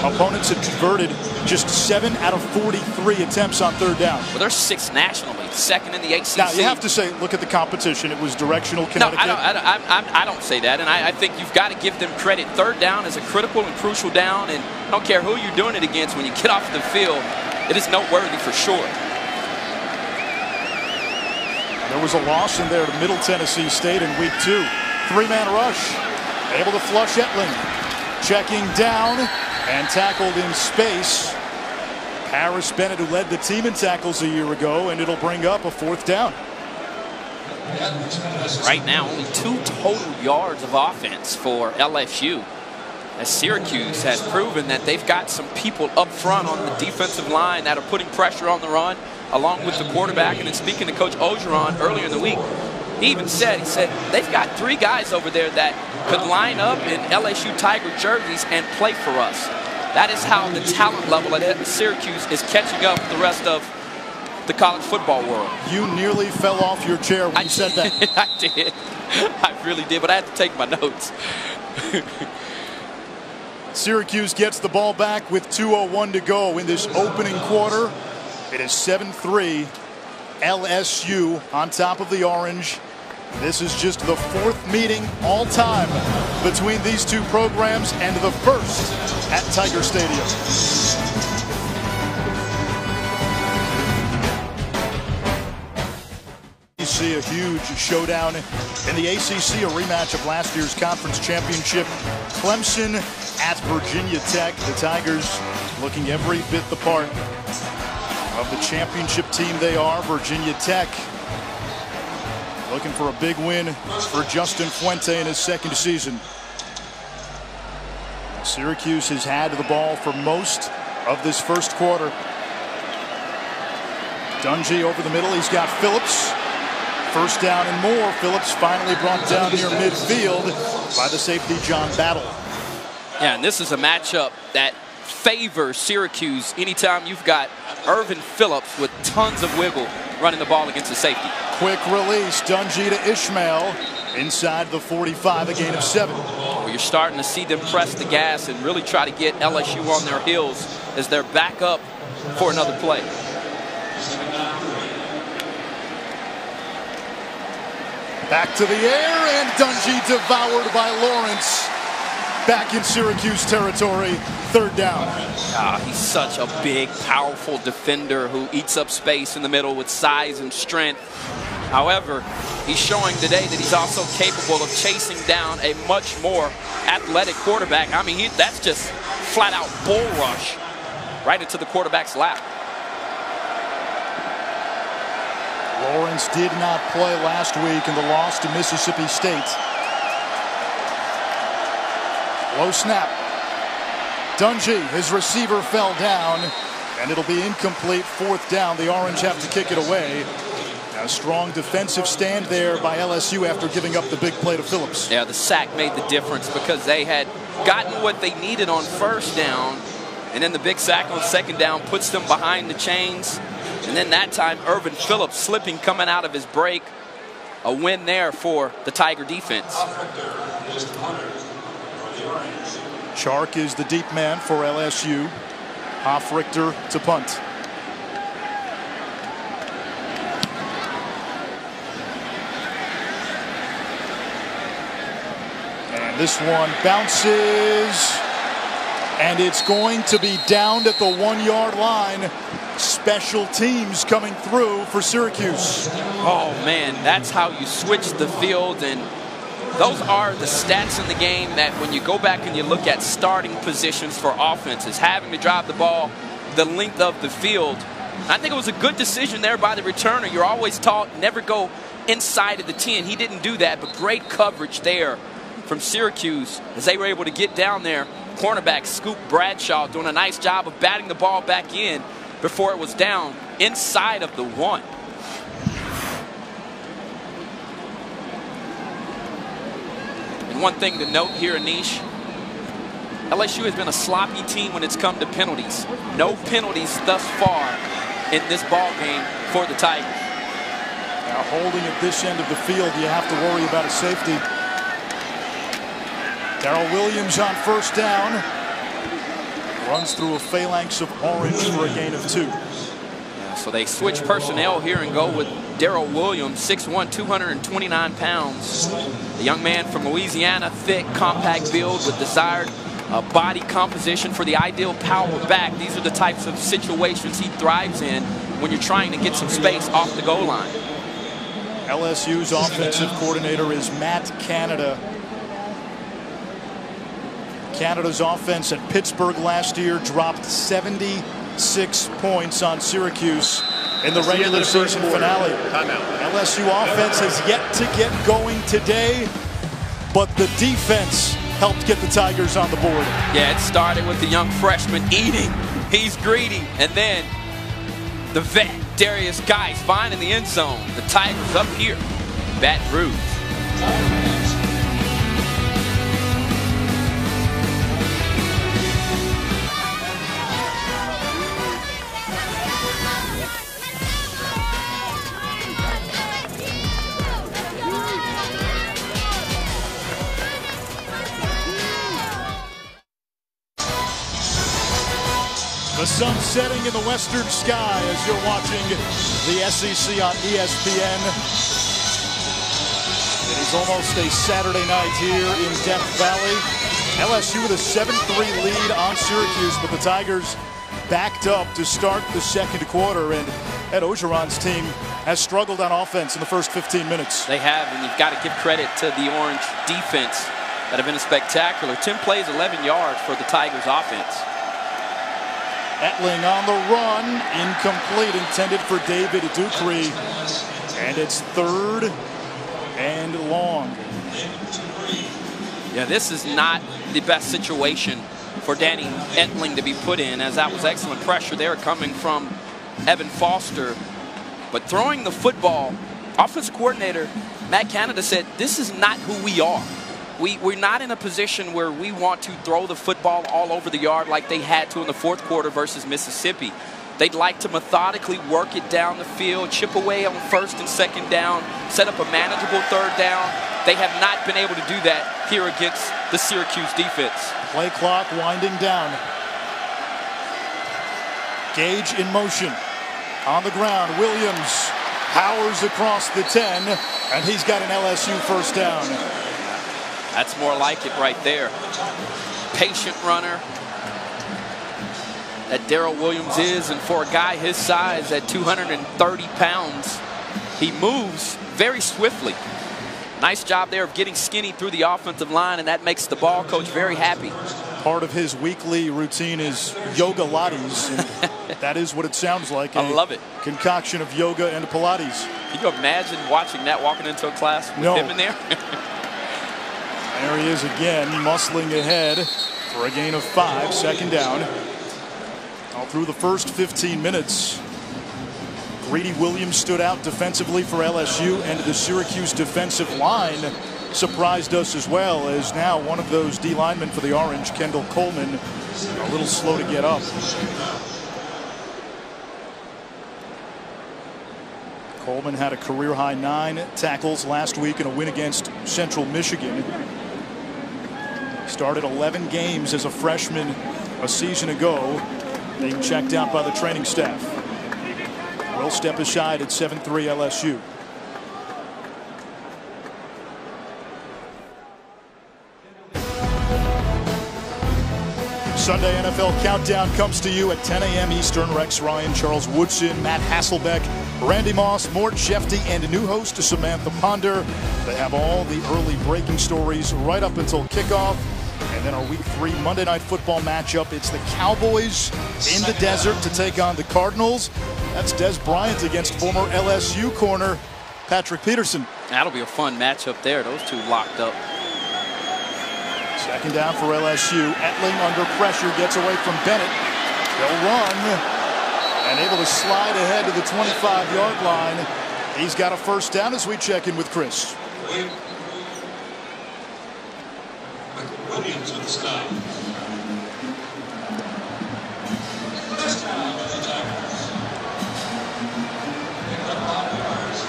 opponents have converted just 7 out of 43 attempts on third down. Well, they're 6th nationally, 2nd in the ACC. Now, you have to say, look at the competition. It was directional Connecticut. No, I don't say that, and I think you've got to give them credit. Third down is a critical and crucial down, and I don't care who you're doing it against. When you get off the field, it is noteworthy for sure. There was a loss in there to Middle Tennessee State in week 2. 3-man rush. Able to flush Etling. Checking down and tackled in space. Harris Bennett, who led the team in tackles a year ago, and it'll bring up a 4th down. Right now, only 2 total yards of offense for LSU, as Syracuse has proven that they've got some people up front on the defensive line that are putting pressure on the run, along with the quarterback. And then speaking to Coach Ogeron earlier in the week, he even said, they've got 3 guys over there that could line up in LSU Tiger jerseys and play for us. That is how the talent level at Syracuse is catching up with the rest of the college football world. You nearly fell off your chair when you said that. I did. I really did, but I had to take my notes. Syracuse gets the ball back with 2:01 to go in this opening quarter. It is 7-3. LSU on top of the Orange. This is just the 4th meeting all time between these two programs, and the first at Tiger Stadium. You see a huge showdown in the ACC, a rematch of last year's conference championship. Clemson at Virginia Tech. The Tigers looking every bit the part of the championship team they are. Virginia Tech looking for a big win for Justin Fuente in his 2nd season. Syracuse has had the ball for most of this first quarter. Dungy over the middle. He's got Phillips. First down and more. Phillips finally brought down near midfield by the safety John Battle. Yeah, and this is a matchup that favors Syracuse anytime you've got Irvin Phillips with tons of wiggle running the ball against the safety. Quick release. Dungy to Ishmael inside the 45, a gain of 7. Well, you're starting to see them press the gas and really try to get LSU on their heels as they're back up for another play. Back to the air, and Dungy devoured by Lawrence. Back in Syracuse territory, 3rd down. He's such a big, powerful defender who eats up space in the middle with size and strength. However, he's showing today that he's also capable of chasing down a much more athletic quarterback. I mean, that's just flat-out bull rush right into the quarterback's lap. Lawrence did not play last week in the loss to Mississippi State. Low snap. Dungy, his receiver fell down, and it'll be incomplete. 4th down. The Orange have to kick it away. A strong defensive stand there by LSU after giving up the big play to Phillips. Yeah, the sack made the difference because they had gotten what they needed on 1st down, and then the big sack on 2nd down puts them behind the chains. And then that time, Irvin Phillips slipping coming out of his break. A win there for the Tiger defense. Chark is the deep man for LSU. Hoffrichter to punt. And this one bounces, and it's going to be downed at the 1-yard line. Special teams coming through for Syracuse. Oh man, that's how you switch the field, and those are the stats in the game that when you go back and you look at starting positions for offenses, having to drive the ball the length of the field. I think it was a good decision there by the returner. You're always taught never go inside of the 10. He didn't do that, but great coverage there from Syracuse as they were able to get down there. Cornerback Scoop Bradshaw doing a nice job of batting the ball back in before it was down inside of the 1. And one thing to note here, Anish, LSU has been a sloppy team when it's come to penalties. No penalties thus far in this ball game for the Tigers. Holding at this end of the field, you have to worry about a safety. Darrell Williams on first down. Runs through a phalanx of orange for a gain of 2. Yeah, so they switch personnel here and go with Darrell Williams, 6'1", 229 pounds. The young man from Louisiana, thick, compact build with desired body composition for the ideal power back. These are the types of situations he thrives in when you're trying to get some space off the goal line. LSU's offensive coordinator is Matt Canada. Canada's offense at Pittsburgh last year dropped 76 points on Syracuse in the regular season finale. LSU offense has yet to get going today, but the defense helped get the Tigers on the board. Yeah, it started with the young freshman eating. He's greedy. And then the vet, Darius Geis, finding the end zone. The Tigers up here, Baton Rouge. The sun setting in the western sky as you're watching the SEC on ESPN. It is almost a Saturday night here in Death Valley. LSU with a 7-3 lead on Syracuse, but the Tigers backed up to start the second quarter, and Ed Ogeron's team has struggled on offense in the first 15 minutes. They have, and you've got to give credit to the Orange defense that have been spectacular. 10 plays, 11 yards for the Tigers offense. Etling on the run, incomplete, intended for David Dupree, and it's 3rd and long. Yeah, this is not the best situation for Danny Etling to be put in, as that was excellent pressure there coming from Evan Foster. But throwing the football, offensive coordinator Matt Canada said, this is not who we are. We're not in a position where we want to throw the football all over the yard like they had to in the fourth quarter versus Mississippi. They'd like to methodically work it down the field, chip away on first and second down, set up a manageable third down. They have not been able to do that here against the Syracuse defense. Play clock winding down. Gage in motion. On the ground, Williams powers across the 10, and he's got an LSU first down. That's more like it right there. Patient runner that Darrell Williams is, and for a guy his size at 230 pounds, he moves very swiftly. Nice job there of getting skinny through the offensive line, and that makes the ball coach very happy. Part of his weekly routine is yoga lattes, and that is what it sounds like. I love it. Concoction of yoga and Pilates. Can you imagine watching that walking into a class with him in there? There he is again, muscling ahead for a gain of 5, second down. All through the first 15 minutes, Greedy Williams stood out defensively for LSU, and the Syracuse defensive line surprised us as well, as now one of those D linemen for the Orange, Kendall Coleman, a little slow to get up. Coleman had a career-high 9 tackles last week in a win against Central Michigan. Started 11 games as a freshman a season ago, being checked out by the training staff. Will step aside at 7-3 LSU. Sunday NFL Countdown comes to you at 10 a.m. Eastern. Rex Ryan, Charles Woodson, Matt Hasselbeck, Randy Moss, Mort Shefty, and new host Samantha Ponder. They have all the early breaking stories right up until kickoff. And then our Week 3 Monday Night Football matchup. It's the Cowboys in the desert to take on the Cardinals. That's Des Bryant against former LSU corner Patrick Peterson. That'll be a fun matchup there. Those two locked up. Second down for LSU. Etling under pressure gets away from Bennett. They'll run and able to slide ahead to the 25-yard line. He's got a first down as we check in with Chris. Williams with the stop. First down for the Tigers. Picked up 5 yards.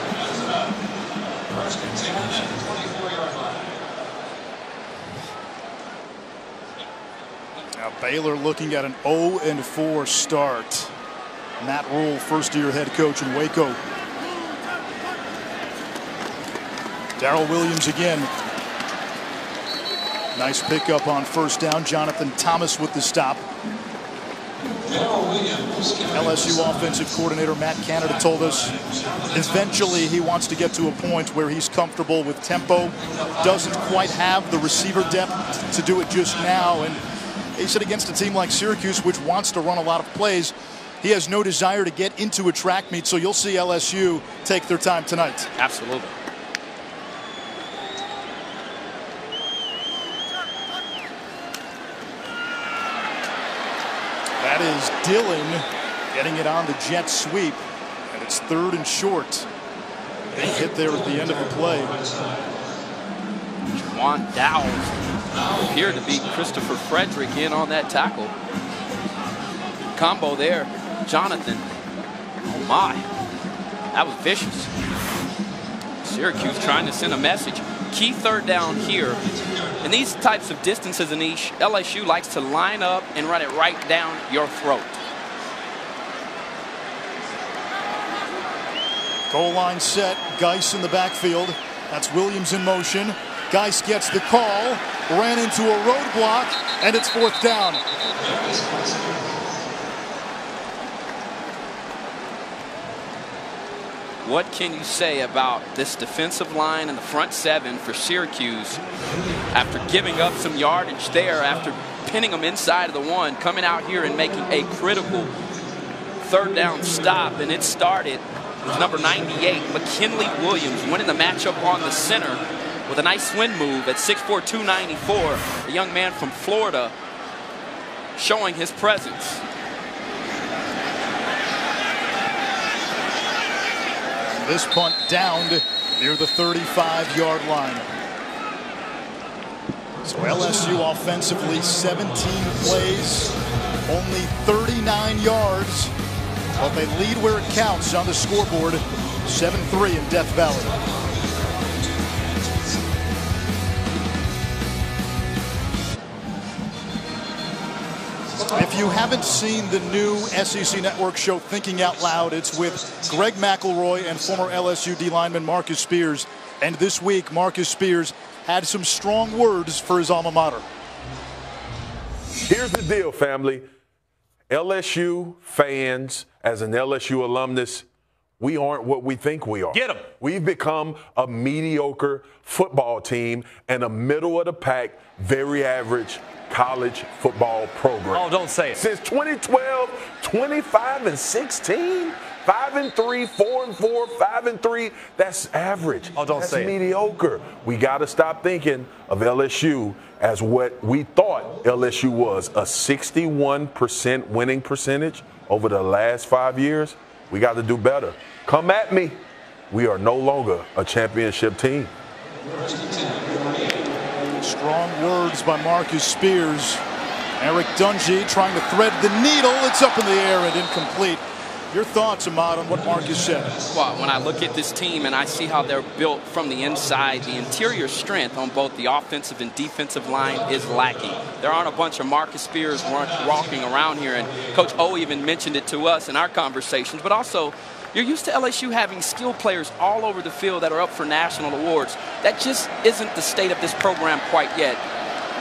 Now Baylor looking at an 0-4 start. Matt Rule, first-year head coach in Waco. Darrell Williams again. Nice pickup on first down. Jonathan Thomas with the stop. LSU offensive coordinator Matt Canada told us eventually he wants to get to a point where he's comfortable with tempo. Doesn't quite have the receiver depth to do it just now. And he said against a team like Syracuse, which wants to run a lot of plays, he has no desire to get into a track meet. So you'll see LSU take their time tonight. Absolutely. That is Dillon getting it on the jet sweep, and it's 3rd and short. They hit there at the end of the play. Juwan Dowles appeared to be Christopher Frederick in on that tackle. Combo there, Jonathan. Oh my, that was vicious. Syracuse trying to send a message. Key 3rd down here. In these types of distances, Anish, LSU likes to line up and run it right down your throat. Goal line set, Geis in the backfield. That's Williams in motion. Geis gets the call, ran into a roadblock, and it's 4th down. What can you say about this defensive line and the front 7 for Syracuse after giving up some yardage there, after pinning them inside of the 1, coming out here and making a critical 3rd down stop? And it started with number 98, McKinley Williams, winning the matchup on the center with a nice swing move at 6'4", 294. The young man from Florida showing his presence. This punt downed near the 35-yard line. So LSU offensively 17 plays, only 39 yards. But they lead where it counts on the scoreboard, 7-3 in Death Valley. If you haven't seen the new SEC Network show Thinking Out Loud, it's with Greg McElroy and former LSU D lineman Marcus Spears. And this week, Marcus Spears had some strong words for his alma mater. Here's the deal, family. LSU fans, as an LSU alumnus, we aren't what we think we are. Get them. We've become a mediocre football team and a middle-of-the-pack, very average college football program. Oh, don't say it. Since 2012, 25-16, 5-3, 4-4, 5-3. That's average. Oh, don't say it. That's mediocre. We got to stop thinking of LSU as what we thought LSU was, a 61% winning percentage over the last 5 years. We got to do better. Come at me. We are no longer a championship team. Strong words by Marcus Spears. Eric Dungy trying to thread the needle. It's up in the air and incomplete. Your thoughts, Ahmad, on what Marcus said? Well, when I look at this team and I see how they're built from the inside, the interior strength on both the offensive and defensive line is lacking. There aren't a bunch of Marcus Spears walking around here, and Coach O even mentioned it to us in our conversations, but also you're used to LSU having skilled players all over the field that are up for national awards. That just isn't the state of this program quite yet.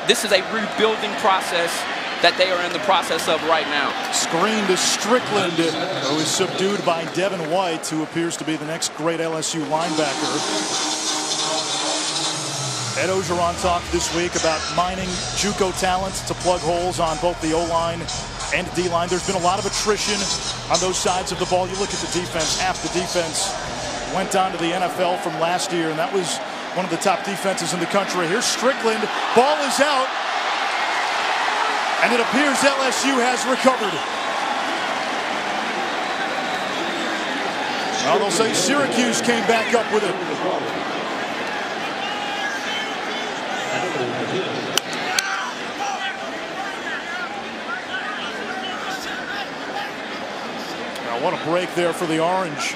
This is a rebuilding process that they are in the process of right now. Screen to Strickland, who is subdued by Devin White, who appears to be the next great LSU linebacker. Ed Ogeron talked this week about mining JUCO talent to plug holes on both the O-line and D-line. There's been a lot of attrition on those sides of the ball. You look at the defense, half the defense went on to the NFL from last year, and that was one of the top defenses in the country. Here's Strickland, ball is out, and it appears LSU has recovered. Well, they'll say Syracuse came back up with it. Now, what a break there for the Orange.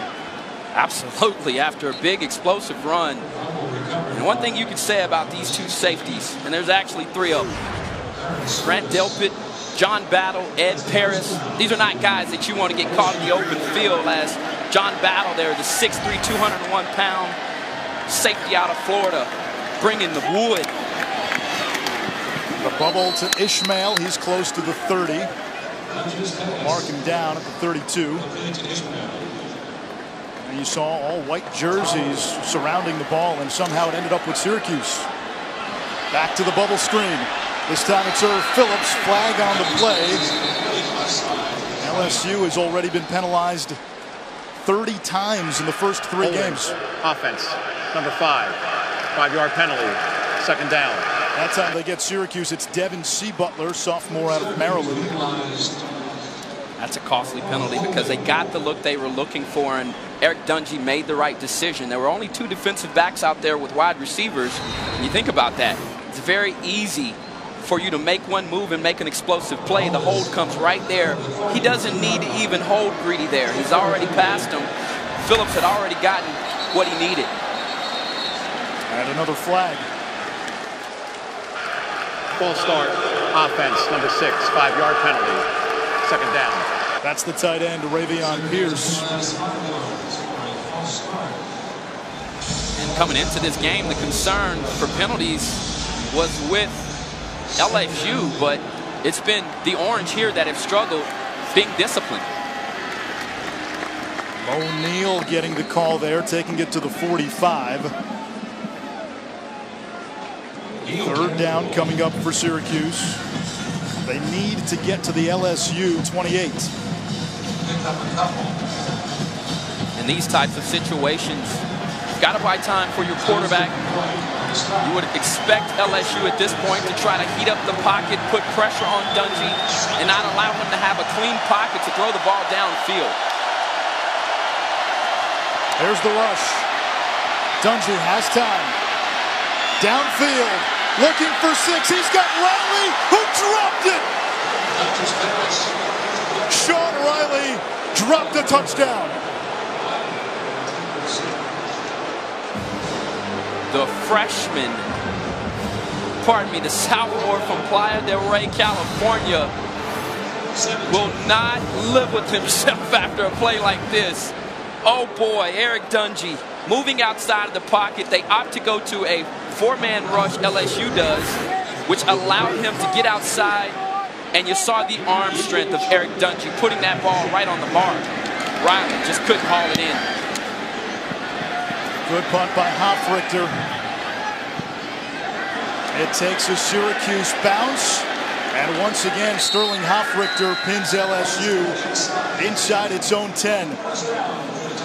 Absolutely, after a big explosive run. And one thing you could say about these two safeties, and there's actually three of them, Grant Delpit John Battle, Ed Paris. These are not guys that you want to get caught in the open field, as John Battle there, the 6'3", 201-pound safety out of Florida, bringing the wood. The bubble to Ishmael. He's close to the 30. Mark him down at the 32. And you saw all white jerseys surrounding the ball, and somehow it ended up with Syracuse. Back to the bubble screen. This time it's Irv Phillips. Flag on the play. LSU has already been penalized 30 times in the first 3 games. Offense, number 5. 5-yard penalty. Second down. That time they get Syracuse. It's Devin C. Butler, sophomore out of Maryland. That's a costly penalty because they got the look they were looking for, and Eric Dungey made the right decision. There were only 2 defensive backs out there with wide receivers. And you think about that. It's very easy for you to make one move and make an explosive play. The hold comes right there. He doesn't need to even hold Greedy there. He's already passed him. Phillips had already gotten what he needed. And another flag. False start. Offense, number 6. 5-yard penalty. Second down. That's the tight end, Ravion Pierce. And coming into this game, the concern for penalties was with LSU, but it's been the Orange here that have struggled being disciplined. O'Neal getting the call there, taking it to the 45. 3rd down coming up for Syracuse. They need to get to the LSU 28. In these types of situations, you've got to buy time for your quarterback. You would expect LSU at this point to try to heat up the pocket, put pressure on Dungey, and not allow him to have a clean pocket to throw the ball downfield. There's the rush. Dungey has time. Downfield, looking for 6. He's got Riley, who dropped it. Sean Riley dropped a touchdown. The freshman, the sophomore from Playa del Rey, California, will not live with himself after a play like this. Oh boy, Eric Dungey moving outside of the pocket. They opt to go to a 4-man rush, LSU does, which allowed him to get outside, and you saw the arm strength of Eric Dungey putting that ball right on the mark. Riley just couldn't haul it in. Good punt by Hofrichter. It takes a Syracuse bounce, and once again Sterling Hofrichter pins LSU inside its own 10.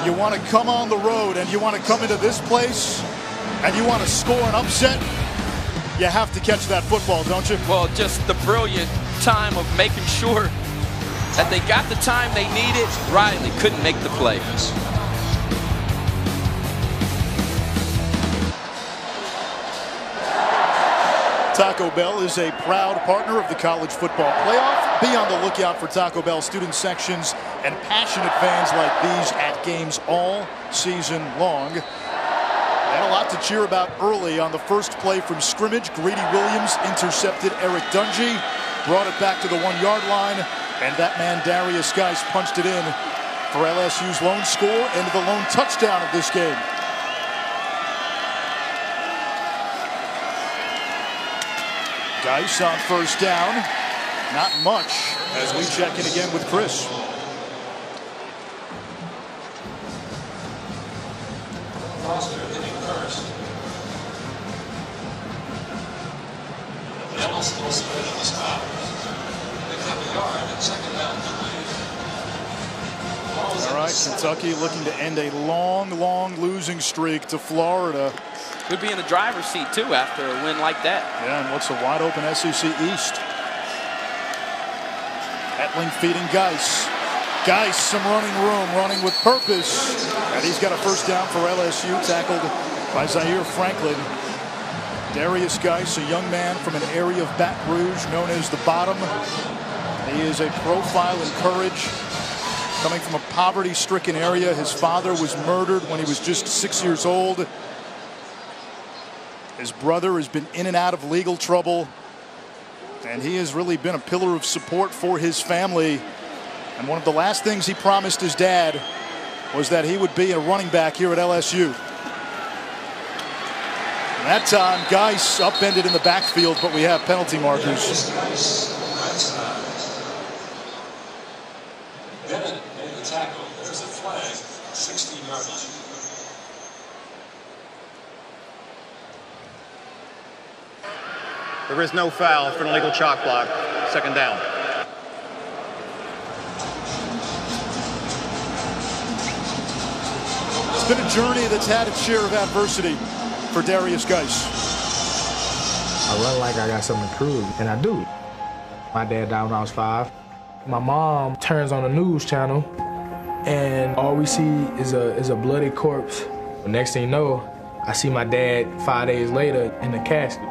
You want to come on the road and you want to come into this place and you want to score an upset, you have to catch that football, don't you? Well, just the brilliant time of making sure that they got the time they needed. Riley couldn't make the play. Taco Bell is a proud partner of the College Football Playoff. Be on the lookout for Taco Bell student sections and passionate fans like these at games all season long. They had a lot to cheer about early on the first play from scrimmage. Greedy Williams intercepted Eric Dungey, brought it back to the 1-yard line, and that man Darius Geis punched it in for LSU's lone score and the lone touchdown of this game. Geis on first down. Not much as we check in again with Chris. Foster hitting first. Bell still split on the stop. Picks up a yard at second down 9. All right, Kentucky looking to end a long losing streak to Florida. Could be in the driver's seat, too, after a win like that. Yeah, and what's a wide-open SEC East? Etling feeding Geis. Geis, some running room, running with purpose. And he's got a first down for LSU, tackled by Zaire Franklin. Darius Geis, a young man from an area of Baton Rouge known as the Bottom. He is a profile in courage. Coming from a poverty-stricken area, his father was murdered when he was just 6 years old. His brother has been in and out of legal trouble. And he has really been a pillar of support for his family. And one of the last things he promised his dad was that he would be a running back here at LSU. And that time, Geis upended in the backfield, but we have penalty markers. Bennett made the tackle. There's a flag, 16-yard line. There is no foul for an illegal chalk block. Second down. It's been a journey that's had its share of adversity for Darius Geis. I run like I got something to prove, and I do. My dad died when I was 5. My mom turns on the news channel, and all we see is a bloody corpse. The next thing you know, I see my dad 5 days later in the casket.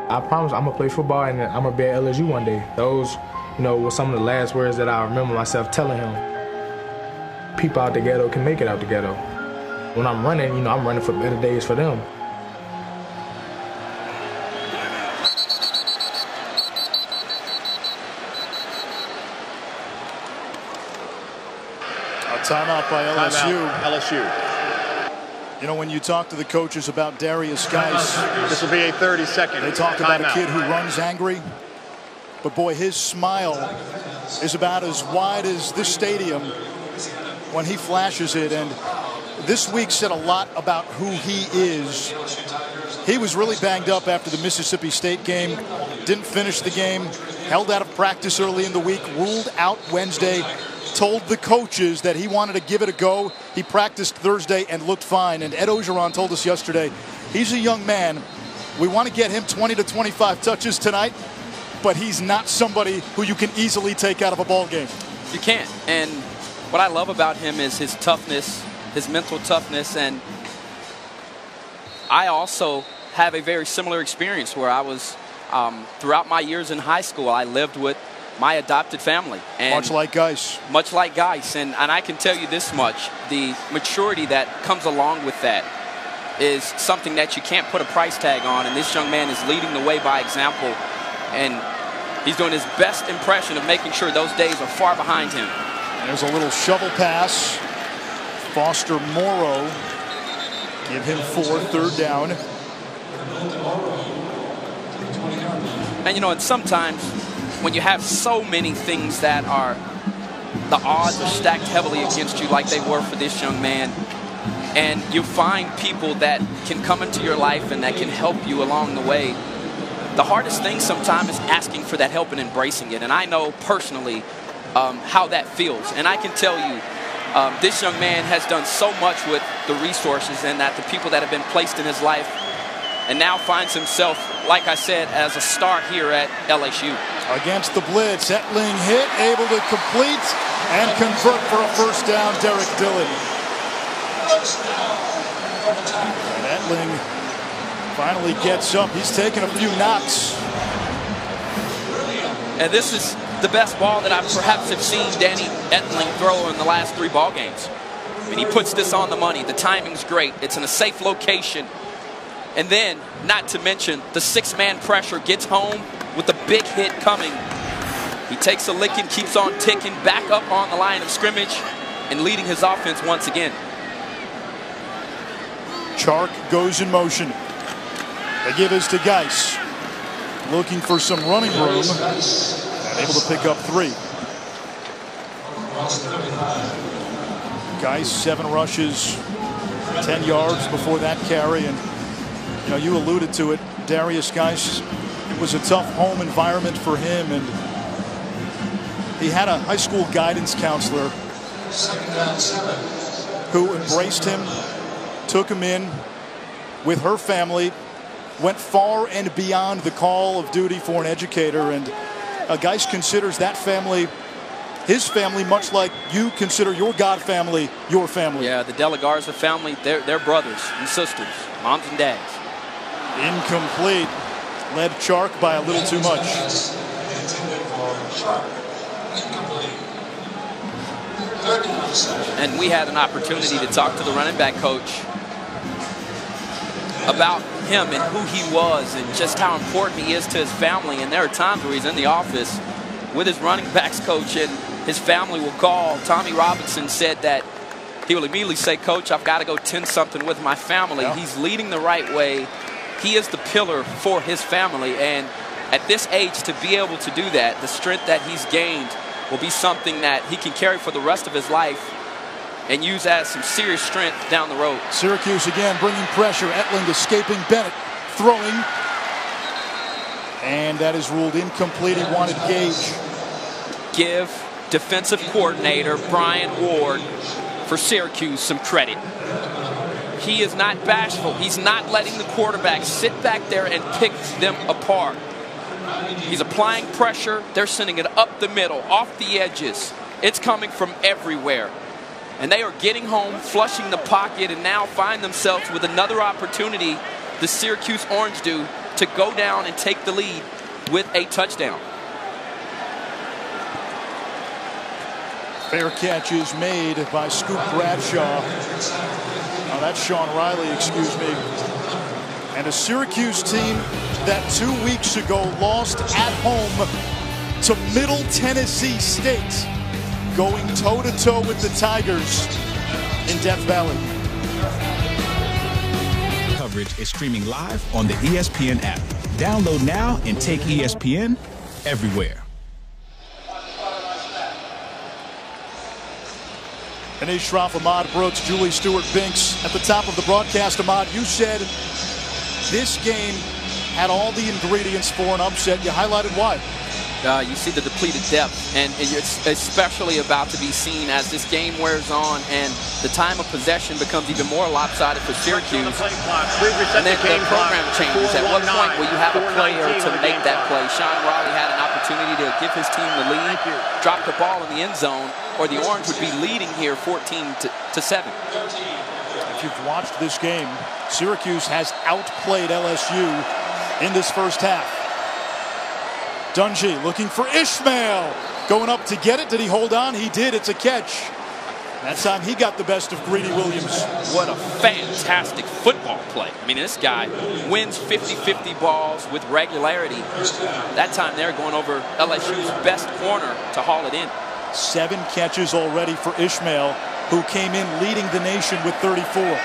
I promise I'm gonna play football and I'm gonna be at LSU one day. Those, were some of the last words that I remember myself telling him. People out the ghetto can make it out the ghetto. When I'm running, I'm running for better days for them. A timeout by LSU. Timeout, LSU. When you talk to the coaches about Darius Geis, this will be a 30-second. They talk about a kid who runs angry, but boy, his smile is about as wide as this stadium when he flashes it. And this week said a lot about who he is. He was really banged up after the Mississippi State game, didn't finish the game, held out of practice early in the week, ruled out Wednesday, told the coaches that he wanted to give it a go. He practiced Thursday and looked fine. And Ed Ogeron told us yesterday, he's a young man. We want to get him 20 to 25 touches tonight, but he's not somebody who you can easily take out of a ball game. You can't. And what I love about him is his toughness, his mental toughness. And I also have a very similar experience where I was, throughout my years in high school, I lived with my adopted family. And much like Geis. Much like Geis. And I can tell you this much, the maturity that comes along with that is something that you can't put a price tag on. And this young man is leading the way by example. And he's doing his best impression of making sure those days are far behind him. There's a little shovel pass. Foster Morrow. Give him 4, third down. And and sometimes when you have so many things that are, the odds are stacked heavily against you like they were for this young man, and you find people that can come into your life and that can help you along the way, the hardest thing sometimes is asking for that help and embracing it. And I know personally how that feels. And I can tell you, this young man has done so much with the resources and that the people that have been placed in his life, and now finds himself, like I said, as a star here at LSU. Against the blitz, Etling hit, able to complete and convert for a first down, Derek Dillon. And Etling finally gets up. He's taken a few knocks. And this is the best ball that I perhaps have seen Danny Etling throw in the last 3 ball games. I mean, he puts this on the money. The timing's great. It's in a safe location. And then, not to mention, the 6-man pressure gets home with a big hit coming. He takes a licking, keeps on ticking, back up on the line of scrimmage, and leading his offense once again. Chark goes in motion. They give this to Geis. Looking for some running room. And able to pick up 3. Geis, 7 rushes, 10 yards before that carry. And you alluded to it, Darius Geis. It was a tough home environment for him, and he had a high school guidance counselor who embraced him, took him in with her family, went far and beyond the call of duty for an educator. And Geis considers that family his family, much like you consider your God family your family. Yeah, the De La Garza family, they're brothers and sisters, moms and dads. Incomplete. Led Chark by a little too much. And we had an opportunity to talk to the running back coach about him and who he was and just how important he is to his family. And there are times where he's in the office with his running backs coach and his family will call. Tommy Robinson said that he will immediately say, "Coach, I've got to go tend something with my family." Yeah. He's leading the right way. He is the pillar for his family. And at this age, to be able to do that, the strength that he's gained will be something that he can carry for the rest of his life and use as some serious strength down the road. Syracuse again bringing pressure. Etling escaping Bennett. Throwing. And that is ruled incomplete. He wanted Gage. Give defensive coordinator Brian Ward for Syracuse some credit. He is not bashful. He's not letting the quarterback sit back there and pick them apart. He's applying pressure. They're sending it up the middle, off the edges. It's coming from everywhere. And they are getting home, flushing the pocket, and now find themselves with another opportunity, the Syracuse Orange do, to go down and take the lead with a touchdown. Fair catch is made by Scoop Bradshaw. Oh, that's Sean Riley, excuse me. And a Syracuse team that 2 weeks ago lost at home to Middle Tennessee State, going toe-to-toe with the Tigers in Death Valley. Coverage is streaming live on the ESPN app. Download now and take ESPN everywhere. Anish Shroff, Ahmad Brooks, Julie Stewart-Binks. At the top of the broadcast, Ahmad, you said this game had all the ingredients for an upset. You highlighted why. You see the depleted depth, and it's especially about to be seen as this game wears on and the time of possession becomes even more lopsided for Syracuse. And then the program changes. At what point will you have a player to make that play? Sean Riley had an opportunity to give his team the lead, drop the ball in the end zone, or the Orange would be leading here 14-7. If you've watched this game, Syracuse has outplayed LSU in this first half. Dungy looking for Ishmael. Going up to get it. Did he hold on? He did. It's a catch. That time he got the best of Greedy Williams. What a fantastic football play. I mean, this guy wins 50-50 balls with regularity. That time they're going over LSU's best corner to haul it in. 7 catches already for Ishmael, who came in leading the nation with 34.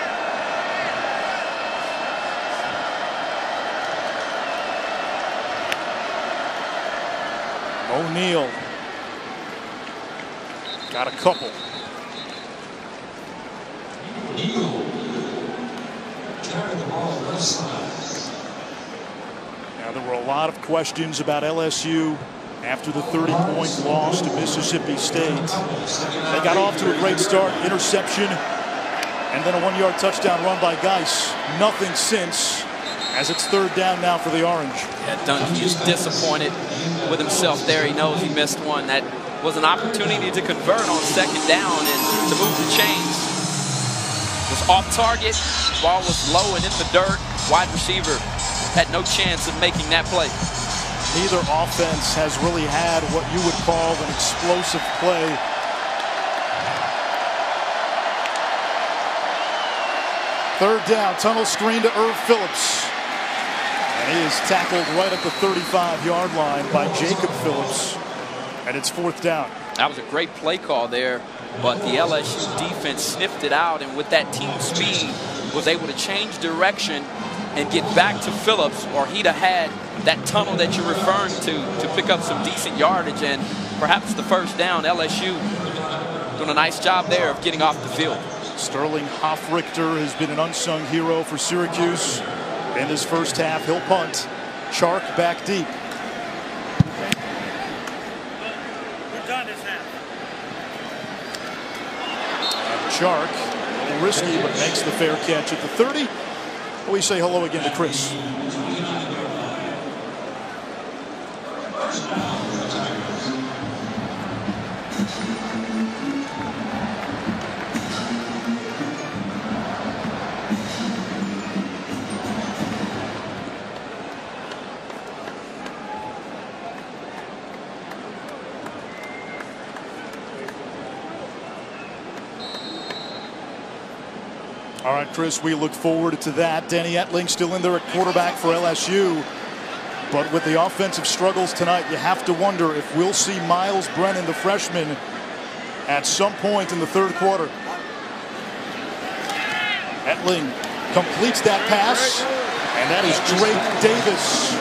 O'Neal got a couple. Now there were a lot of questions about LSU after the 30-point loss to Mississippi State. They got off to a great start, interception, and then a 1-yard touchdown run by Geis. Nothing since, as it's 3rd down now for the Orange. Yeah, Dungy is disappointed with himself there. He knows he missed one. That was an opportunity to convert on 2nd down and to move the chains. Was off target. Ball was low and in the dirt. Wide receiver had no chance of making that play. Neither offense has really had what you would call an explosive play. Third down, tunnel screen to Irv Phillips. And he is tackled right at the 35-yard line by Jacob Phillips. And it's 4th down. That was a great play call there, but the LSU defense sniffed it out, and with that team speed, was able to change direction and get back to Phillips, or he'd have had that tunnel that you're referring to pick up some decent yardage and perhaps the 1st down. LSU doing a nice job there of getting off the field. Sterling Hoffrichter has been an unsung hero for Syracuse in this first half. He'll punt. Chark back deep. We're done this half. And Chark, a little risky, but makes the fair catch at the 30. We say hello again to Chris. All right, Chris, we look forward to that. Danny Etling still in there at quarterback for LSU. But with the offensive struggles tonight, you have to wonder if we'll see Miles Brennan, the freshman, at some point in the third quarter. Etling completes that pass, and that is Drake Davis.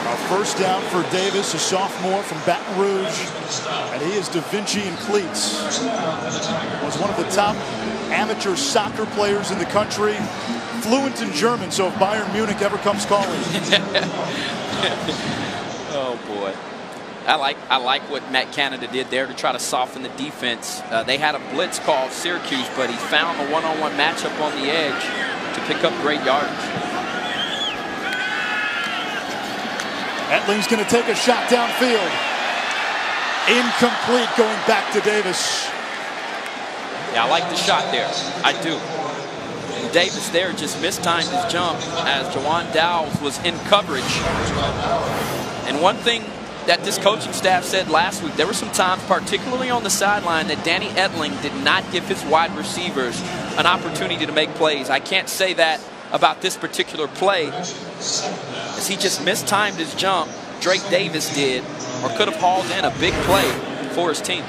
A first down for Davis, a sophomore from Baton Rouge, and he is Da Vinci in cleats. Was one of the top amateur soccer players in the country, fluent in German, so if Bayern Munich ever comes calling. Oh boy. I like what Matt Canada did there to try to soften the defense. They had a blitz called Syracuse, but he found a one-on-one matchup on the edge to pick up great yardage. Etling's going to take a shot downfield. Incomplete, going back to Davis. Yeah, I like the shot there. I do. And Davis there just mistimed his jump as Jawan Dowles was in coverage. And one thing that this coaching staff said last week, there were some times, particularly on the sideline, that Danny Etling did not give his wide receivers an opportunity to make plays. I can't say that about this particular play, as he just mistimed his jump. Drake Davis did, or could have hauled in a big play for his team.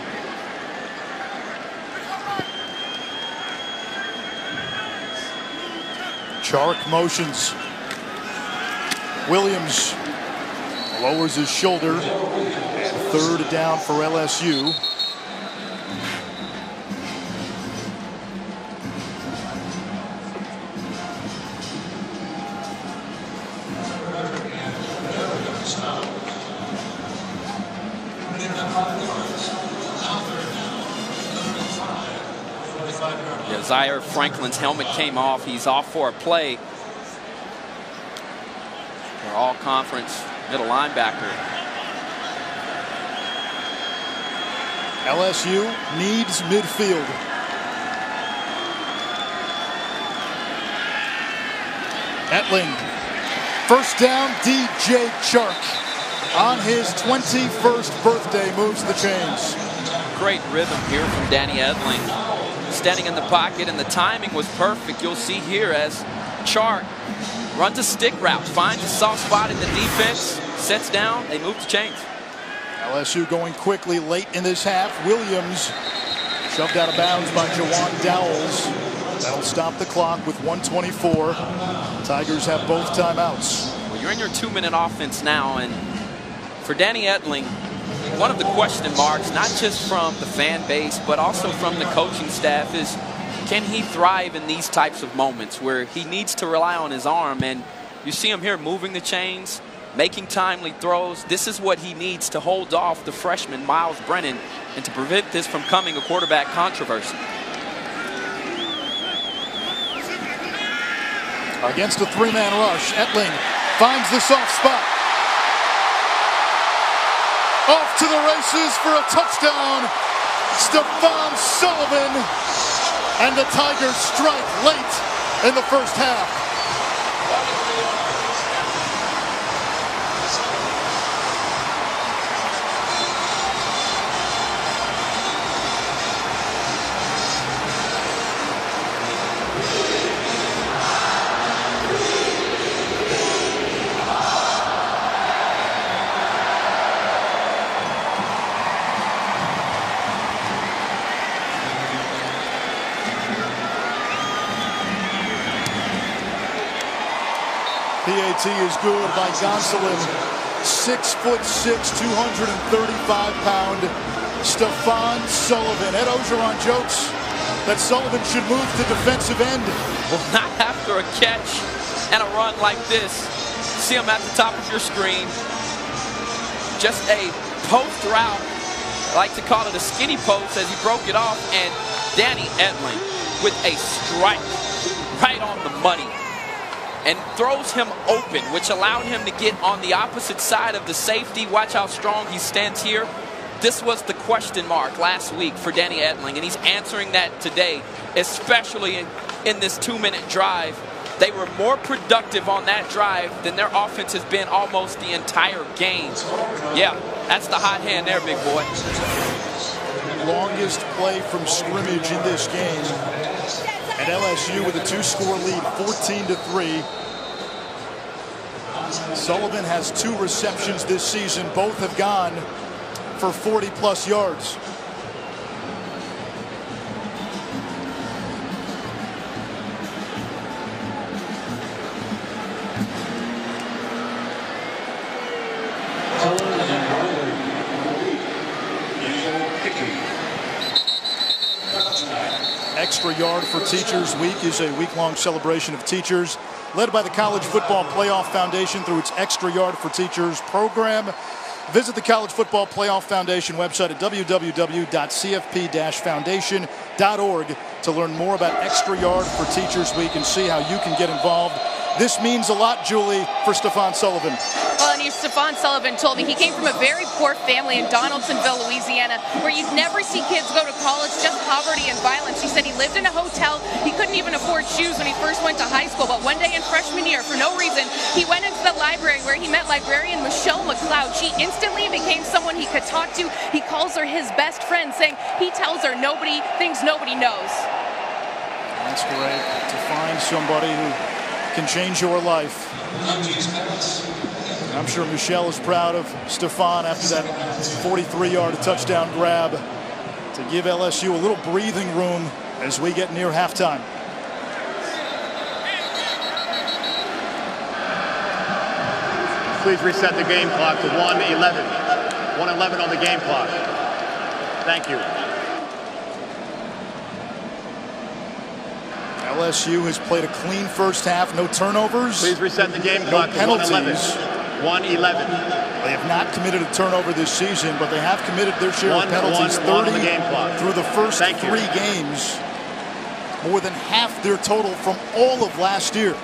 Chark motions. Williams lowers his shoulder. And third down for LSU. Yeah, Zaire Franklin's helmet came off. He's off for a play. Their all-conference middle linebacker. LSU needs midfield. Etling. First down, DJ Chark. On his 21st birthday, moves the chains. Great rhythm here from Danny Etling. Standing in the pocket, and the timing was perfect. You'll see here as Chark runs a stick route, finds a soft spot in the defense, sets down, they move the chains. LSU going quickly late in this half. Williams shoved out of bounds by Jawan Dowles. That'll stop the clock with 1:24. Tigers have both timeouts. Well, you're in your 2-minute offense now, and for Danny Etling, one of the question marks, not just from the fan base, but also from the coaching staff, is can he thrive in these types of moments where he needs to rely on his arm? And you see him here moving the chains, making timely throws. This is what he needs to hold off the freshman Miles Brennan and to prevent this from becoming a quarterback controversy. Against a three-man rush, Etling finds the soft spot. Off to the races for a touchdown, Stephon Sullivan, and the Tigers strike late in the first half. PAT is good by Gonsolin. 6'6", 235-pound Stephon Sullivan. Ed Ogeron jokes that Sullivan should move to defensive end. Well, not after a catch and a run like this. See him at the top of your screen. Just a post route. I like to call it a skinny post as he broke it off. And Danny Etling with a strike right on the money, and throws him open, which allowed him to get on the opposite side of the safety. Watch how strong he stands here. This was the question mark last week for Danny Etling, and he's answering that today, especially in this 2-minute drive. They were more productive on that drive than their offense has been almost the entire game. Yeah, that's the hot hand there, big boy. Longest play from scrimmage in this game. And LSU with a 2-score lead, 14-3. Sullivan has 2 receptions this season. Both have gone for 40-plus yards. Extra Yard for Teachers Week is a week-long celebration of teachers led by the College Football Playoff Foundation through its Extra Yard for Teachers program. Visit the College Football Playoff Foundation website at www.cfp-foundation.org to learn more about Extra Yard for Teachers Week and see how you can get involved. This means a lot, Julie, for Stephon Sullivan. Well, and Stephon Sullivan told me he came from a very poor family in Donaldsonville, Louisiana, where you'd never see kids go to college, just poverty and violence. He said he lived in a hotel. He couldn't even afford shoes when he first went to high school. But one day in freshman year, for no reason, he went into the library where he met librarian Michelle McLeod. She instantly became someone he could talk to. He calls her his best friend, saying he tells her things nobody knows. That's great, to find somebody who can change your life. And I'm sure Michelle is proud of Stephon after that 43-yard touchdown grab to give LSU a little breathing room as we get near halftime. Please reset the game clock to 1:11. 1:11 on the game clock. Thank you. LSU has played a clean first half, no turnovers. Please reset the game no clock to penalties. 1:11. They have not committed a turnover this season, but they have committed their share of penalties, 30 through the first 3 games. More than half their total from all of last year.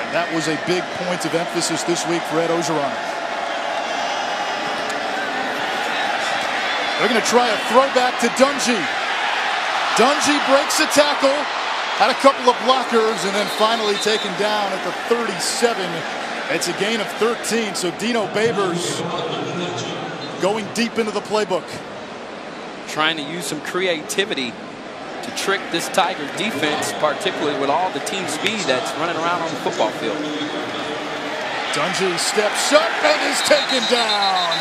And that was a big point of emphasis this week for Ed Ogeron. They're going to try a throwback to Dungy. Dungy breaks a tackle, had a couple of blockers, and then finally taken down at the 37. It's a gain of 13, so Dino Babers going deep into the playbook. Trying to use some creativity to trick this Tiger defense, particularly with all the team speed that's running around on the football field. Dungy steps up and is taken down.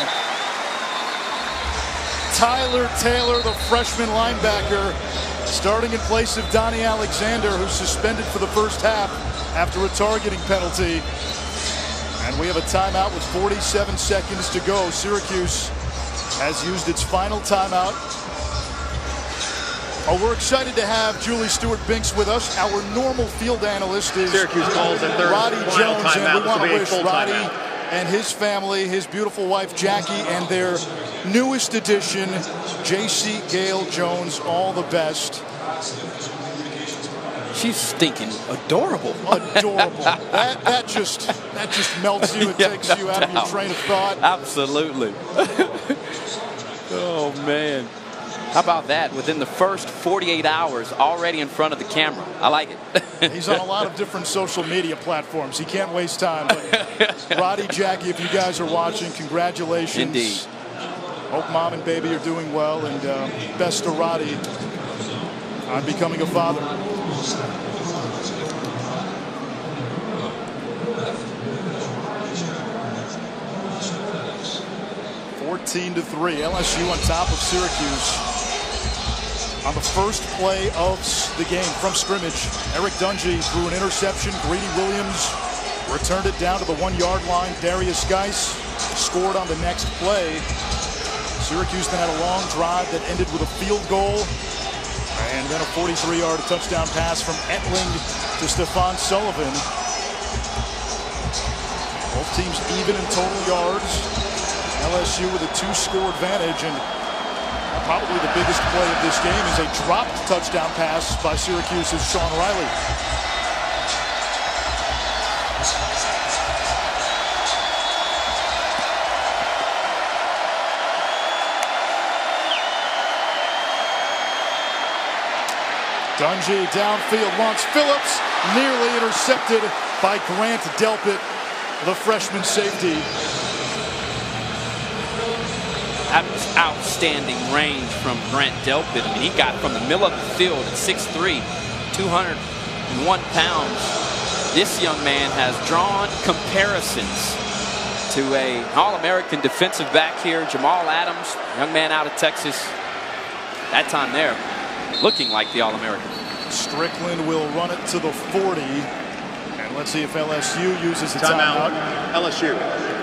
Tyler Taylor, the freshman linebacker, starting in place of Donnie Alexander, who's suspended for the first half after a targeting penalty. And we have a timeout with 47 seconds to go. Syracuse has used its final timeout. Oh, we're excited to have Julie Stewart-Binks with us. Our normal field analyst is Syracuse calls the third Roddy Jones, timeout. and we want to wish Roddy timeout. and his family, his beautiful wife Jackie, and their newest addition, JC Gale Jones, all the best. She's stinking adorable. Adorable. that just melts you. It takes you out of your train of thought. Absolutely. Oh man. How about that? Within the first 48 hours, already in front of the camera. I like it. He's on a lot of different social media platforms. He can't waste time. But Roddy, Jackie, if you guys are watching, congratulations. Indeed. Hope mom and baby are doing well, and best to Roddy on becoming a father. (14-3), LSU on top of Syracuse. On the first play of the game from scrimmage, Eric Dungy threw an interception. Greedy Williams returned it down to the 1-yard line. Darius Geis scored on the next play. Syracuse then had a long drive that ended with a field goal. And then a 43-yard touchdown pass from Etling to Stephon Sullivan. Both teams even in total yards. LSU with a 2-score advantage, and probably the biggest play of this game is a dropped touchdown pass by Syracuse's Sean Riley. Dungy downfield wants Phillips, nearly intercepted by Grant Delpit, the freshman safety. That was outstanding range from Grant Delpit. I mean, he got from the middle of the field at 6'3", 201 pounds. This young man has drawn comparisons to a All-American defensive back here, Jamal Adams, young man out of Texas. That time there, looking like the All-American. Strickland will run it to the 40. And let's see if LSU uses the timeout. LSU.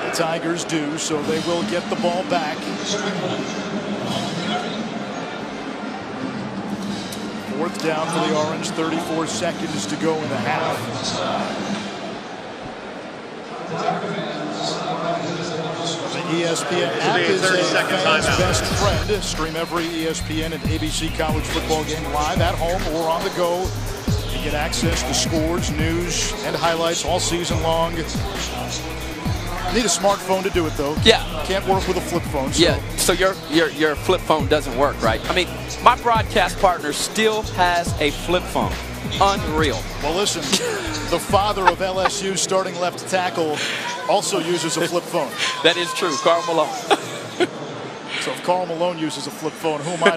The Tigers do, so they will get the ball back. Fourth down for the Orange, 34 seconds to go in the half. The ESPN app is a fan's best friend. Stream every ESPN and ABC college football game live at home or on the go. You get access to scores, news, and highlights all season long. You need a smartphone to do it, though. Yeah. Can't work with a flip phone. So. Yeah, so your flip phone doesn't work, right? I mean, my broadcast partner still has a flip phone. Unreal. Well, listen, the father of LSU starting left tackle also uses a flip phone. That is true, Karl Malone. So if Karl Malone uses a flip phone, who am I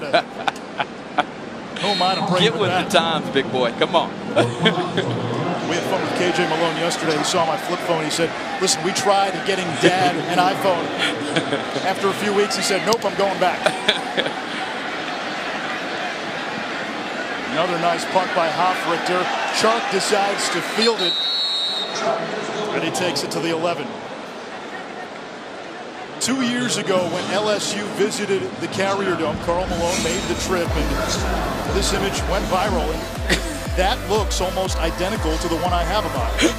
to break Get with that? the times, big boy. Come on. We had fun with KJ Malone yesterday. He saw my flip phone. He said, listen, we tried getting Dad an iPhone. After a few weeks, he said, nope, I'm going back. Another nice punt by Hofrichter. Chark decides to field it. And he takes it to the 11. 2 years ago when LSU visited the Carrier Dome, Karl Malone made the trip, and this image went viral. And that looks almost identical to the one I have about it.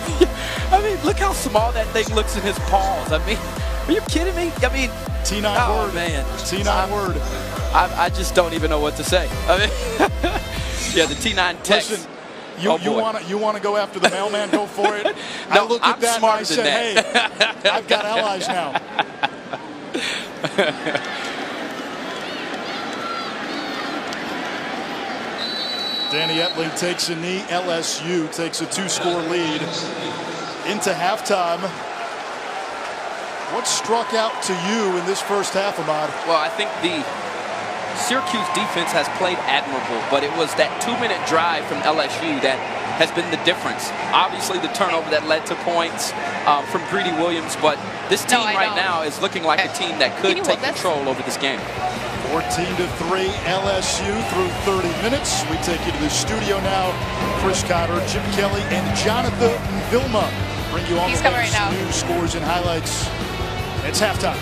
I mean, look how small that thing looks in his paws. I mean, are you kidding me? I mean, T9 word. Man. T9 word. I just don't even know what to say. I mean, yeah, the T9 text. Listen, you want to go after the mailman? Go for it. No, I looked at I'm that and I smarter said, than hey, I've got allies now. Danny Etling takes a knee. LSU takes a 2-score lead into halftime. What struck out to you in this first half, Ahmad? Well, I think the Syracuse defense has played admirable, but it was that 2-minute drive from LSU that has been the difference. Obviously, the turnover that led to points from Greedy Williams, but this team now is looking like a team that could take control over this game. 14-3 LSU through 30 minutes. We take you to the studio now. Chris Cotter, Jim Kelly, and Jonathan Vilma bring you all the latest news, scores, and highlights. It's halftime.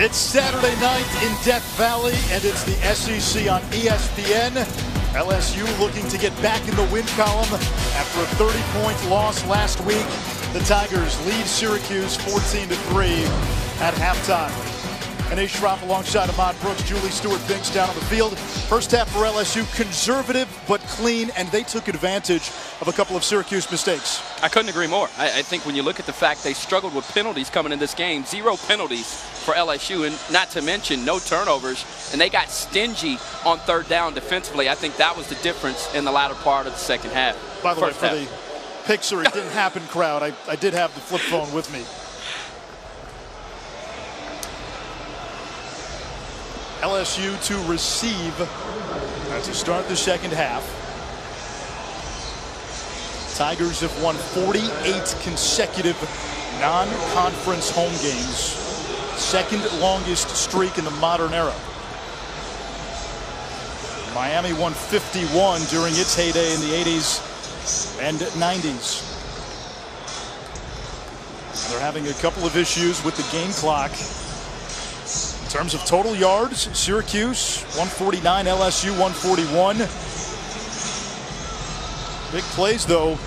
It's Saturday night in Death Valley, and it's the SEC on ESPN. LSU looking to get back in the win column after a 30-point loss last week. The Tigers lead Syracuse 14-3 at halftime. And Ace Schroff alongside Ahmad Brooks, Julie Stewart-Binks down on the field. First half for LSU, conservative but clean, and they took advantage of a couple of Syracuse mistakes. I couldn't agree more. I think when you look at the fact they struggled with penalties coming in this game, 0 penalties for LSU, and not to mention no turnovers, and they got stingy on third down defensively. I think that was the difference in the latter part of the second half. By the way, for the picture, it didn't happen crowd, I did have the flip phone with me. LSU to receive to start the second half. Tigers have won 48 consecutive non-conference home games. Second longest streak in the modern era. Miami won 51 during its heyday in the 80s and 90s. They're having a couple of issues with the game clock. In terms of total yards, Syracuse 149, LSU 141. Big plays, though.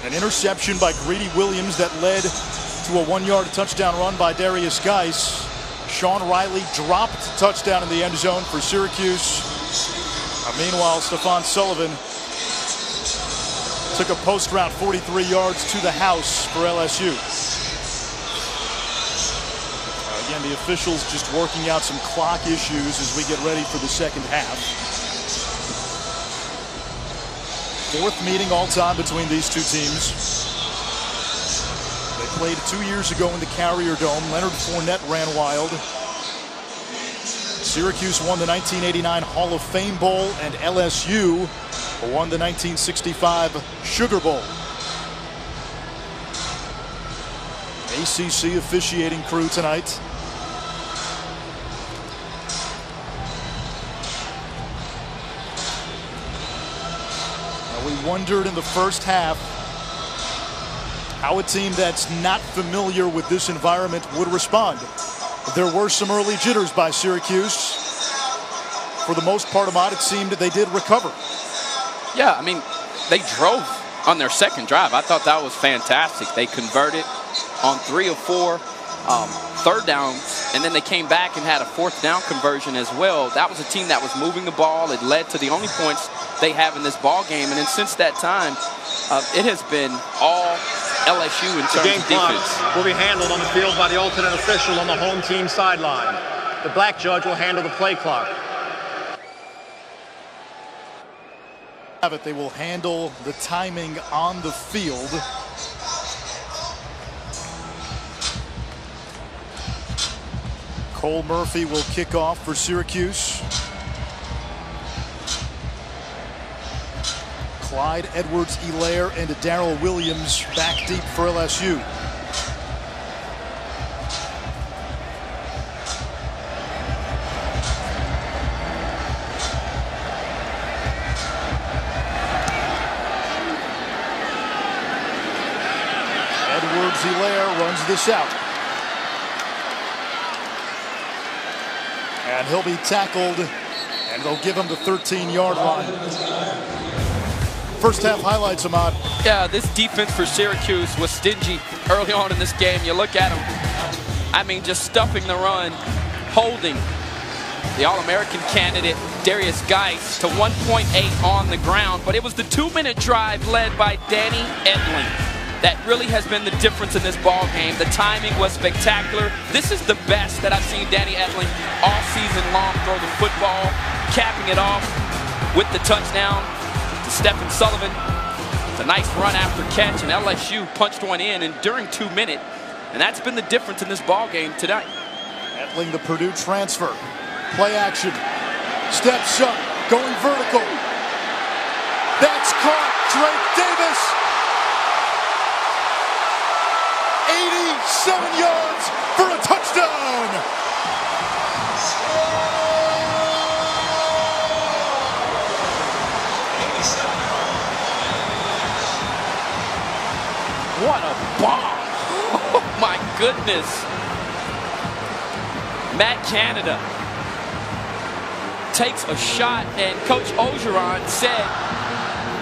An interception by Greedy Williams that led to a 1-yard touchdown run by Darius Geis. Sean Riley dropped touchdown in the end zone for Syracuse. Meanwhile, Stephon Sullivan took a post route 43 yards to the house for LSU. Again, the officials just working out some clock issues as we get ready for the second half. Fourth meeting all time between these two teams. They played 2 years ago in the Carrier Dome. Leonard Fournette ran wild. Syracuse won the 1989 Hall of Fame Bowl, and LSU won the 1965 Sugar Bowl. ACC officiating crew tonight. Now, we wondered in the first half how a team that's not familiar with this environment would respond. There were some early jitters by Syracuse. For the most part, Ahmad, it seemed they did recover. Yeah, I mean, they drove on their second drive. I thought that was fantastic. They converted on 3 of 4 third downs, and then they came back and had a 4th down conversion as well. That was a team that was moving the ball. It led to the only points they have in this ball game, and then since that time, it has been all LSU in terms of defense. Will be handled on the field by the alternate official on the home team sideline. The black judge will handle the play clock. They will handle the timing on the field. Cole Murphy will kick off for Syracuse. Clyde Edwards-Helaire and Darrell Williams back deep for LSU. Edwards-Helaire runs this out. And he'll be tackled, and they'll give him the 13-yard line. First half highlights, Ahmad. Yeah, this defense for Syracuse was stingy early on in this game. You look at them, I mean, just stuffing the run, holding the All-American candidate, Darius Geis, to 1.8 on the ground. But it was the 2-minute drive led by Danny Etling that really has been the difference in this ball game. The timing was spectacular. This is the best that I've seen Danny Etling all season long throw the football, capping it off with the touchdown to Stephen Sullivan. It's a nice run after catch, and LSU punched one in during 2 minutes, and that's been the difference in this ball game tonight. Etling, the Purdue transfer. Play action. Steps up, going vertical. That's caught. Drake Davis. 87 yards for a touchdown. What a bomb. Oh my goodness. Matt Canada takes a shot, and Coach Ogeron said,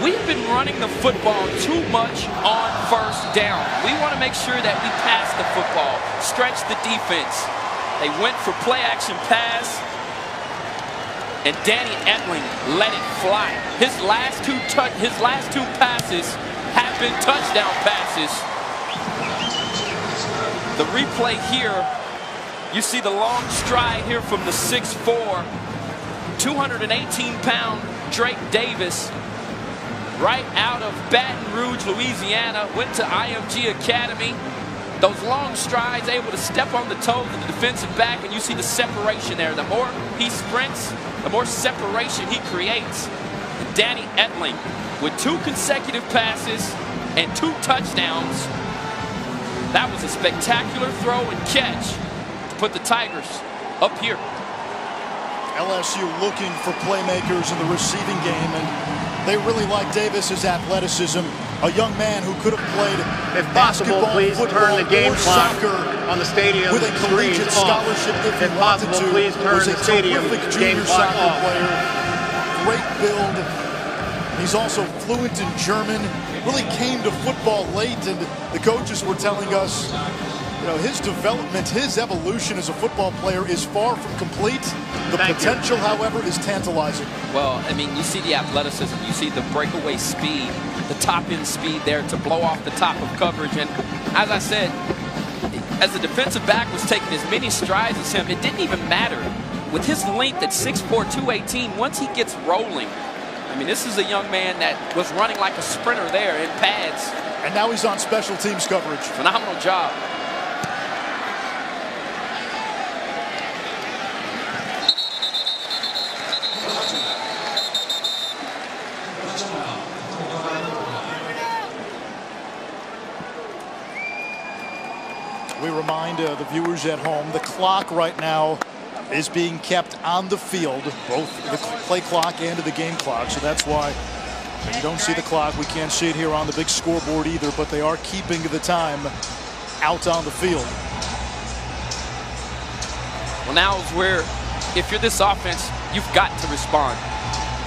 we've been running the football too much on first down. We want to make sure that we pass the football, stretch the defense. They went for play action pass, and Danny Etling let it fly. His last two passes have been touchdown passes. The replay here, you see the long stride here from the 6'4", 218-pound Drake Davis, right out of Baton Rouge, Louisiana, went to IMG Academy. Those long strides, able to step on the toes of the defensive back, and you see the separation there. The more he sprints, the more separation he creates. And Danny Etling, with 2 consecutive passes and 2 touchdowns, that was a spectacular throw and catch to put the Tigers up here. LSU looking for playmakers in the receiving game, and they really like Davis's athleticism. A young man who could have played basketball, please football, turn the game or clock soccer on the stadium with a collegiate scholarship if he wanted to. Please turn Was a the stadium terrific game junior clock soccer off. player. Great build. He's also fluent in German. Really came to football late, and the coaches were telling us, you know, his development, his evolution as a football player is far from complete. The potential, however, is tantalizing. Well, I mean, you see the athleticism, you see the breakaway speed, the top-end speed there to blow off the top of coverage. And as I said, as the defensive back was taking as many strides as him, it didn't even matter. With his length at 6'4", 218, once he gets rolling, I mean, this is a young man that was running like a sprinter there in pads. And now he's on special teams coverage. Phenomenal job. We remind the viewers at home, the clock right now is being kept on the field, both the play clock and the game clock. So that's why you don't see the clock. We can't see it here on the big scoreboard either, but they are keeping the time out on the field. Well, now is where, if you're this offense, you've got to respond.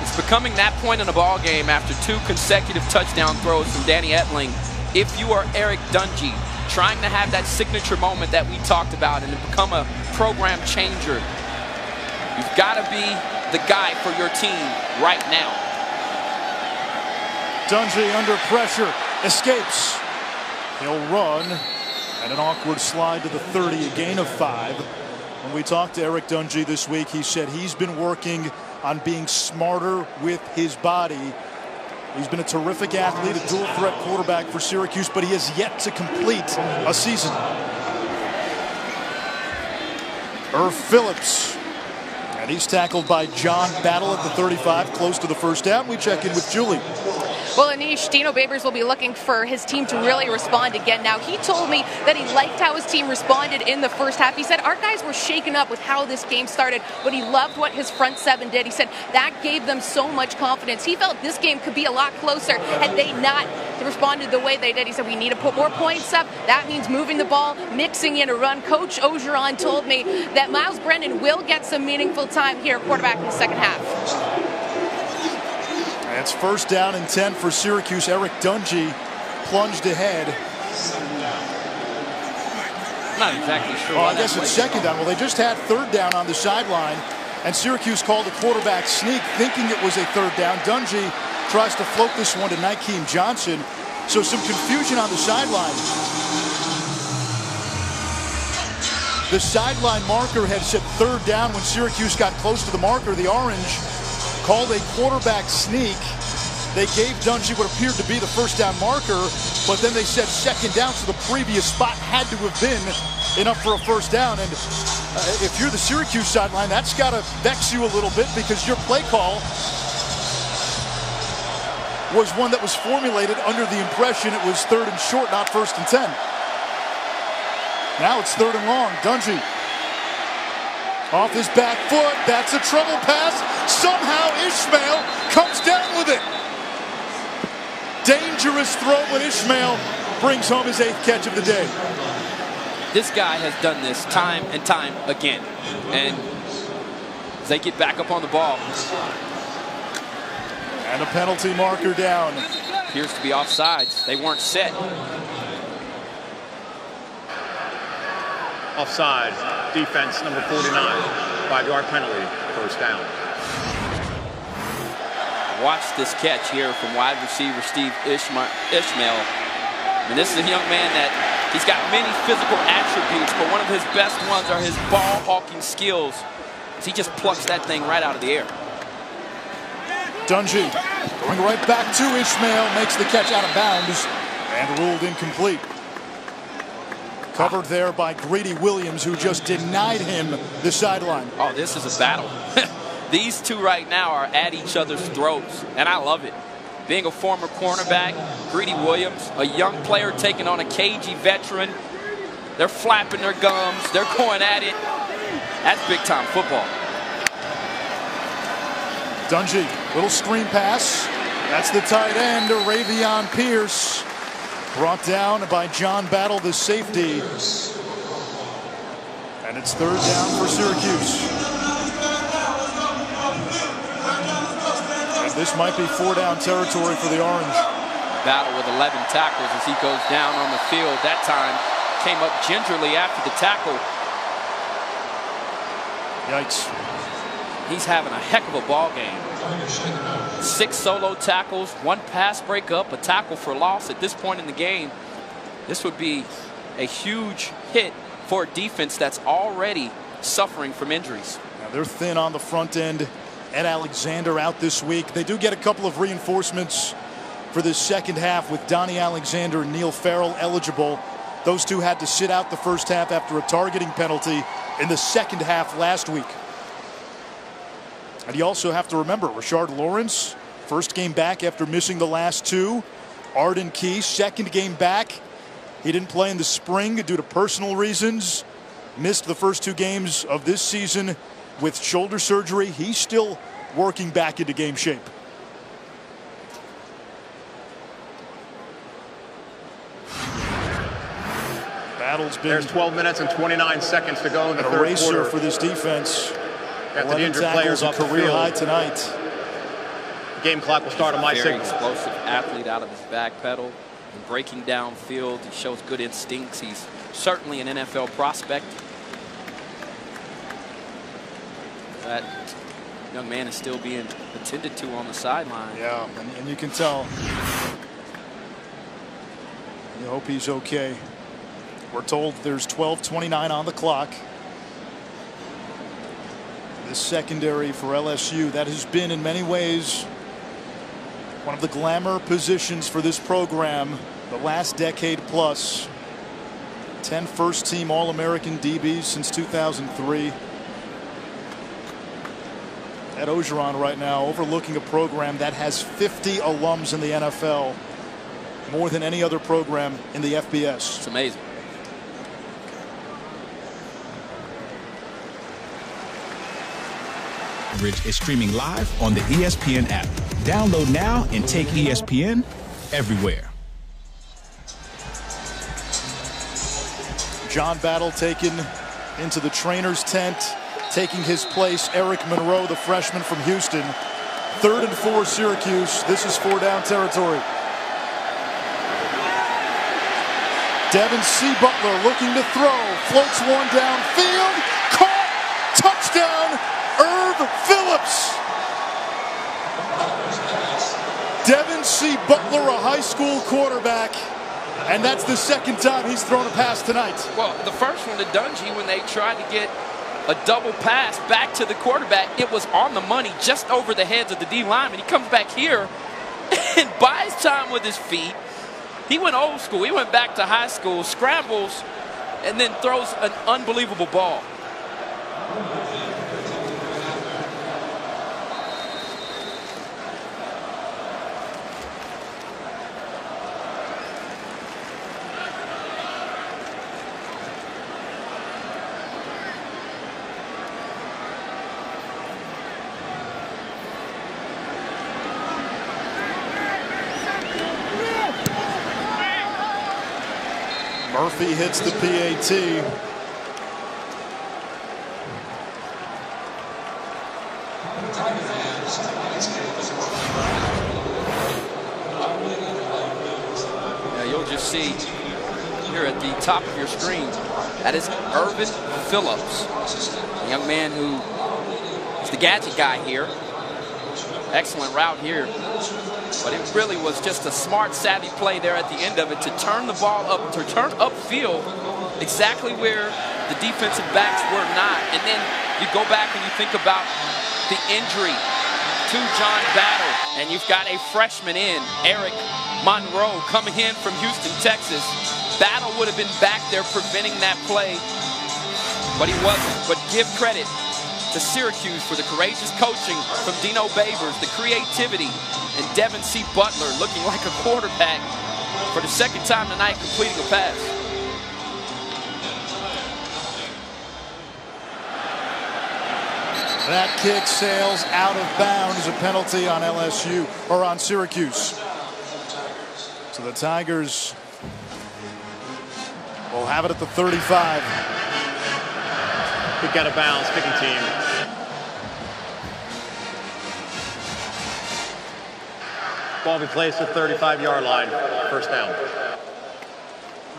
It's becoming that point in the ball game after 2 consecutive touchdown throws from Danny Etling. If you are Eric Dungey, trying to have that signature moment that we talked about and to become a program changer, you've got to be the guy for your team right now. Dungey under pressure, escapes. He'll run, and an awkward slide to the 30, a gain of 5. When we talked to Eric Dungey this week, he said he's been working on being smarter with his body. He's been a terrific athlete, a dual threat quarterback for Syracuse, but he has yet to complete a season. Irv Phillips, and he's tackled by John Battle at the 35, close to the first down. We check in with Julie. Well, Anish, Dino Babers will be looking for his team to really respond again. Now, he told me that he liked how his team responded in the first half. He said our guys were shaken up with how this game started, but he loved what his front seven did. He said that gave them so much confidence. He felt this game could be a lot closer had they not responded the way they did. He said we need to put more points up. That means moving the ball, mixing in a run. Coach Ogeron told me that Miles Brennan will get some meaningful time here, quarterback in the second half. It's first down and 10 for Syracuse. Eric Dungey plunged ahead. Not exactly sure. Well, I guess it's second down. Well, they just had third down on the sideline, and Syracuse called a quarterback sneak, thinking it was a third down. Dungey tries to float this one to Nykeem Johnson. So some confusion on the sideline. The sideline marker had said third down when Syracuse got close to the marker. The orange called a quarterback sneak. They gave Dungey what appeared to be the first down marker, but then they said second down, so the previous spot had to have been enough for a first down. And if you're the Syracuse sideline, that's got to vex you a little bit, because your play call was one that was formulated under the impression it was third and short, not first and 10. Now it's third and long. Dungey off his back foot. That's a trouble pass. Somehow Ishmael comes down with it. Dangerous throw, but Ishmael brings home his 8th catch of the day. This guy has done this time and time again. And as they get back up on the ball. And a penalty marker down. Appears to be offsides. They weren't set. Offside, defense number 49, 5-yard penalty, first down. Watch this catch here from wide receiver Steve Ishmael. I mean, this is a young man that he's got many physical attributes, but one of his best ones are his ball hawking skills. He just plucks that thing right out of the air. Dungey going right back to Ishmael, makes the catch out of bounds and ruled incomplete. Covered there by Grady Williams, who just denied him the sideline. Oh, this is a battle. These two right now are at each other's throats, and I love it. Being a former cornerback, Grady Williams, a young player taking on a cagey veteran. They're flapping their gums. They're going at it. That's big-time football. Dungey, little screen pass. That's the tight end, Ravion Pierce. Brought down by John Battle, the safety. And it's third down for Syracuse. And this might be 4-down territory for the Orange. Battle with 11 tackles as he goes down on the field. That time came up gingerly after the tackle. Yikes. He's having a heck of a ball game. 6 solo tackles, 1 pass breakup, a tackle for loss. At this point in the game, this would be a huge hit for a defense that's already suffering from injuries. Now they're thin on the front end Ed Alexander out this week. They do get a couple of reinforcements for this second half with Donnie Alexander and Neil Farrell eligible. Those two had to sit out the first half after a targeting penalty in the second half last week. And you also have to remember Rashard Lawrence, first game back after missing the last two. Arden Key, second game back. He didn't play in the spring due to personal reasons. Missed the first 2 games of this season with shoulder surgery. He's still working back into game shape. Battle's been There's 12 minutes and 29 seconds to go in the third eraser quarter. for this defense. After the 11 injured tackles, players a off the career field. high tonight. Game clock will start on my Very signal. explosive athlete out of his back pedal and breaking downfield. He shows good instincts. He's certainly an NFL prospect. That young man is still being attended to on the sideline. Yeah, and you can tell. You hope he's okay. We're told there's 12:29 on the clock. This secondary for LSU, that has been in many ways one of the glamour positions for this program the last decade plus. 10 first-team All-American DBs since 2003. Ed Orgeron right now overlooking a program that has 50 alums in the NFL, more than any other program in the FBS. It's amazing. Coverage is streaming live on the ESPN app. Download now and take ESPN everywhere. John Battle taken into the trainer's tent, taking his place. Eric Monroe, the freshman from Houston. 3rd and 4 Syracuse. This is 4-down territory. Devin C. Butler looking to throw. Floats one downfield. Caught. Touchdown. Irv Phillips. Devin C. Butler, a high school quarterback. And that's the second time he's thrown a pass tonight. Well, the first one to Dungy when they tried to get a double pass back to the quarterback. It was on the money, just over the heads of the D lineman. He comes back here and buys time with his feet. He went old school. He went back to high school, scrambles, and then throws an unbelievable ball. Murphy hits the PAT. Now you'll just see here at the top of your screen, that is Irvin Phillips, a young man who is the gadget guy here. Excellent route here. But it really was just a smart, savvy play there at the end of it to turn the ball up, to turn upfield exactly where the defensive backs were not. And then you go back and you think about the injury to John Battle, and you've got a freshman in, Eric Monroe, coming in from Houston, Texas. Battle would have been back there preventing that play, but he wasn't. But give credit to Syracuse for the courageous coaching from Dino Babers, the creativity, and Devin C. Butler looking like a quarterback for the second time tonight, completing a pass. That kick sails out of bounds, a penalty on LSU, or on Syracuse. So the Tigers will have it at the 35. Kick out of bounds, kicking team. Ball be placed at the 35-yard line. First down.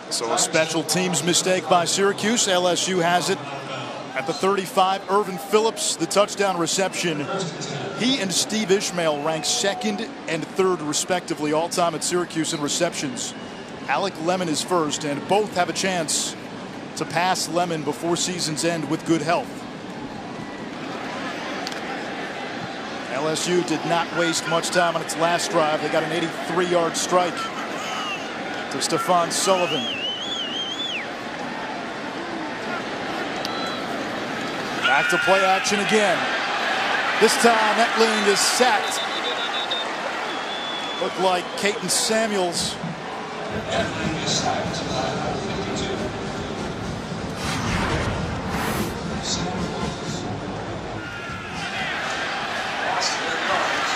So a special teams mistake by Syracuse. LSU has it at the 35. Irvin Phillips, the touchdown reception. He and Steve Ishmael rank 2nd and 3rd respectively all time at Syracuse in receptions. Alec Lemon is first, and both have a chance to pass Lemon before season's end with good health. LSU did not waste much time on its last drive. They got an 83-yard strike to Stephon Sullivan. Back to play action again. This time, Etling is sacked. Looked like Caton Samuels. Etling is sacked to 952. Samuels lost their yards.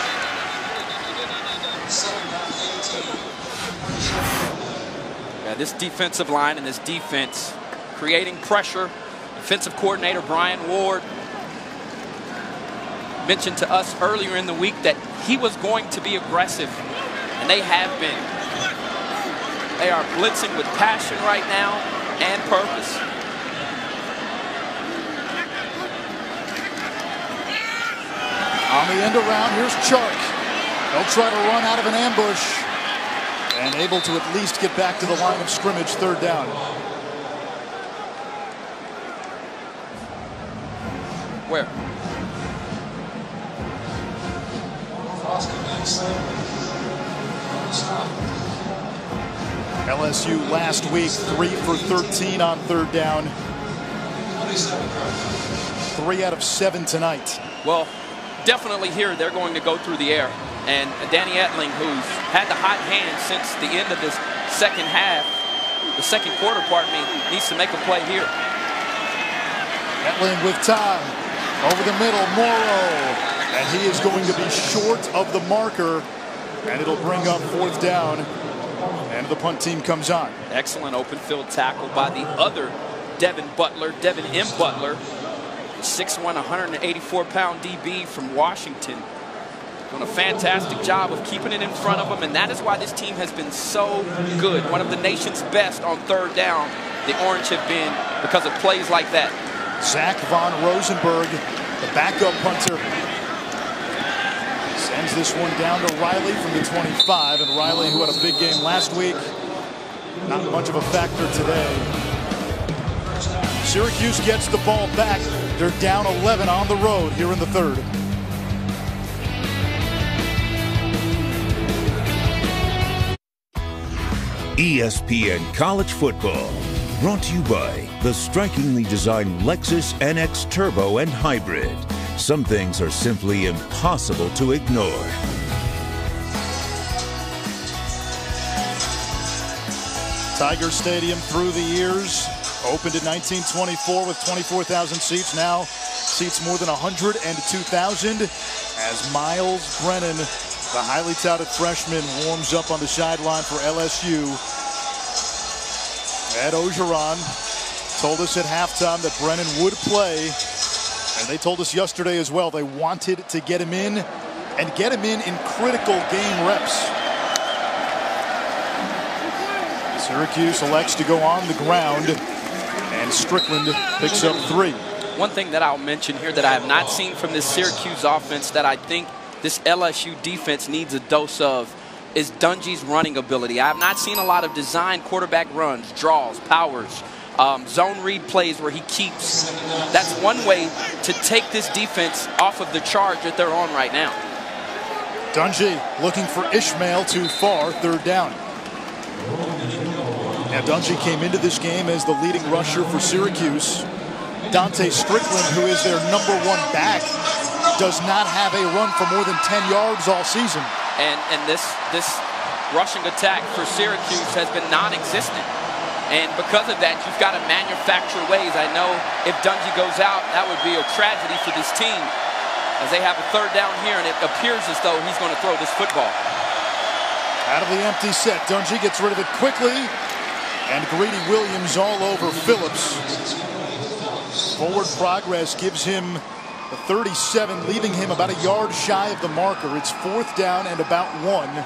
7-18. Yeah, this defensive line and this defense creating pressure. Defensive coordinator Brian Ward mentioned to us earlier in the week that he was going to be aggressive, and they have been. They are blitzing with passion right now and purpose. On the end around, here's Chark. They'll try to run out of an ambush and able to at least get back to the line of scrimmage, third down. Where? LSU last week 3 for 13 on third down. 3 out of 7 tonight. Well, definitely here they're going to go through the air. And Danny Etling, who's had the hot hand since the end of this second half, the second quarter, pardon me, needs to make a play here. Etling with time. Over the middle, Morrow. And he is going to be short of the marker. And it'll bring up fourth down. And the punt team comes on. Excellent open field tackle by the other Devin M. Butler. 6'1", 184-pound DB from Washington. Doing a fantastic job of keeping it in front of him. And that is why this team has been so good. One of the nation's best on third down. The Orange have been because of plays like that. Zach Von Rosenberg, the backup punter, sends this one down to Riley from the 25. And Riley, who had a big game last week, not much of a factor today. Syracuse gets the ball back. They're down 11 on the road here in the third. ESPN College Football. Brought to you by the strikingly designed Lexus NX Turbo and Hybrid. Some things are simply impossible to ignore. Tiger Stadium through the years. Opened in 1924 with 24,000 seats. Now seats more than 102,000 as Miles Brennan, the highly touted freshman, warms up on the sideline for LSU. Ed Ogeron told us at halftime that Brennan would play, and they told us yesterday as well they wanted to get him in and get him in critical game reps. Syracuse elects to go on the ground, and Strickland picks up 3. One thing that I'll mention here that I have not seen from this Syracuse offense that I think this LSU defense needs a dose of is Dungy's running ability. I have not seen a lot of design quarterback runs, draws, powers, zone read plays where he keeps. That's one way to take this defense off of the charge that they're on right now. Dungy looking for Ishmael too far, third down. Now Dungy came into this game as the leading rusher for Syracuse. Dante Strickland, who is their #1 back, does not have a run for more than 10 yards all season. And this rushing attack for Syracuse has been non-existent. And because of that, you've got to manufacture ways. I know if Dungy goes out, that would be a tragedy for this team, as they have a third down here, and it appears as though he's going to throw this football. Out of the empty set, Dungy gets rid of it quickly, and Greedy Williams all over Phillips. Forward progress gives him a 37, leaving him about a yard shy of the marker. It's fourth down and about 1.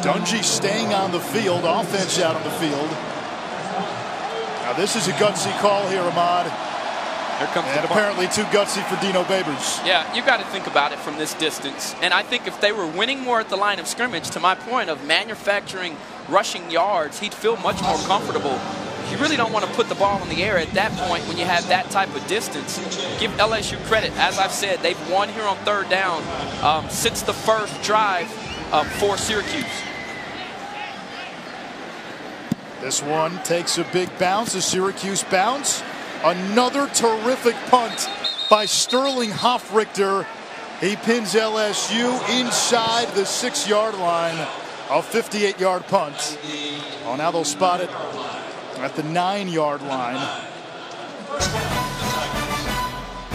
Dungy staying on the field, offense out on the field. Now this is a gutsy call here, Ahmad. Here comes and apparently too gutsy for Dino Babers. Yeah, you got to think about it from this distance. And I think if they were winning more at the line of scrimmage, to my point of manufacturing rushing yards, he'd feel much more comfortable you really don't want to put the ball in the air at that point when you have that type of distance. Give LSU credit. As I've said, they've won here on third down since the first drive for Syracuse. This one takes a big bounce, a Syracuse bounce. Another terrific punt by Sterling Hoffrichter. He pins LSU inside the 6-yard line. A 58-yard punt. Oh, now they'll spot it at the 9-yard line.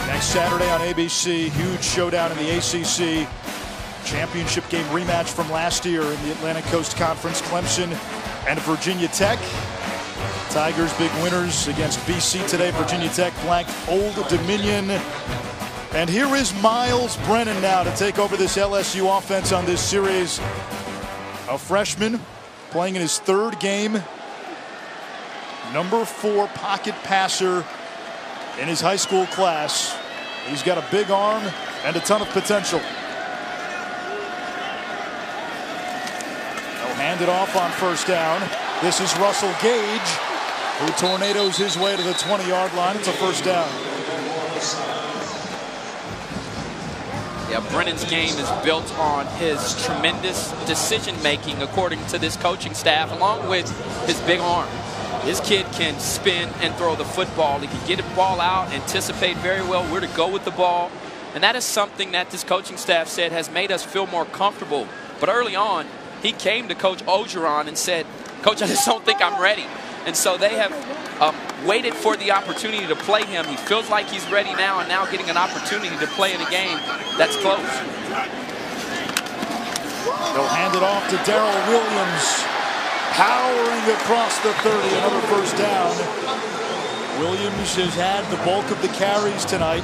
Next Saturday on ABC, huge showdown in the ACC. Championship game rematch from last year in the Atlantic Coast Conference. Clemson and Virginia Tech. Tigers big winners against BC today. Virginia Tech flanked Old Dominion. And here is Miles Brennan now to take over this LSU offense on this series. A freshman playing in his third game. Number 4 pocket passer in his high school class. He's got a big arm and a ton of potential. They'll hand it off on first down. This is Russell Gage, who tornadoes his way to the 20-yard line. It's a first down. Yeah, Brennan's game is built on his tremendous decision-making, according to this coaching staff, along with his big arm. This kid can spin and throw the football. He can get the ball out, anticipate very well where to go with the ball. And that is something that this coaching staff said has made us feel more comfortable. But early on, he came to Coach Ogeron and said, "Coach, I just don't think I'm ready." And so they have waited for the opportunity to play him. He feels like he's ready now, and now getting an opportunity to play in a game that's close. They'll hand it off to Darrell Williams, powering across the 30, another first down. Williams has had the bulk of the carries tonight.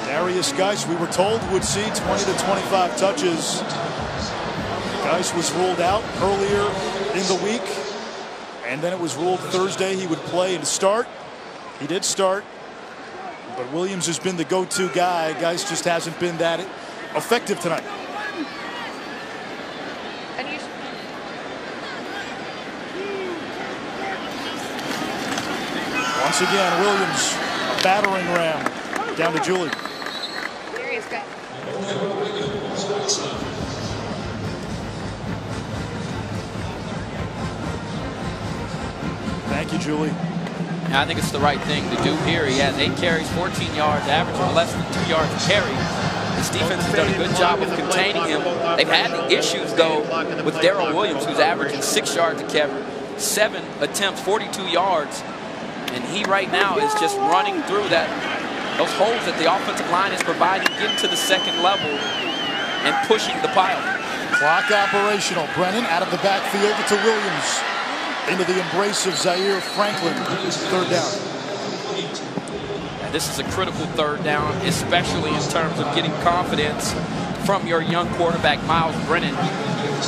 Darius Geis, we were told, would see 20 to 25 touches. Geis was ruled out earlier in the week, and then it was ruled Thursday he would play and start. He did start, but Williams has been the go-to guy. Geis just hasn't been that effective tonight. Once again, Williams, a battering ram, down to Julie. Darius Geis. Thank you, Julie. Now, I think it's the right thing to do here. He has 8 carries, 14 yards, averaging less than 2 yards a carry. This defense has done a good job of containing him. They've had the issues, though, with Darrell Williams, who's averaging 6 yards a carry, 7 attempts, 42 yards. And he right now is just running through those holes that the offensive line is providing, getting to the second level and pushing the pile. Clock operational. Brennan out of the backfield to Williams. Into the embrace of Zaire Franklin. Third down. And this is a critical third down, especially in terms of getting confidence from your young quarterback, Miles Brennan.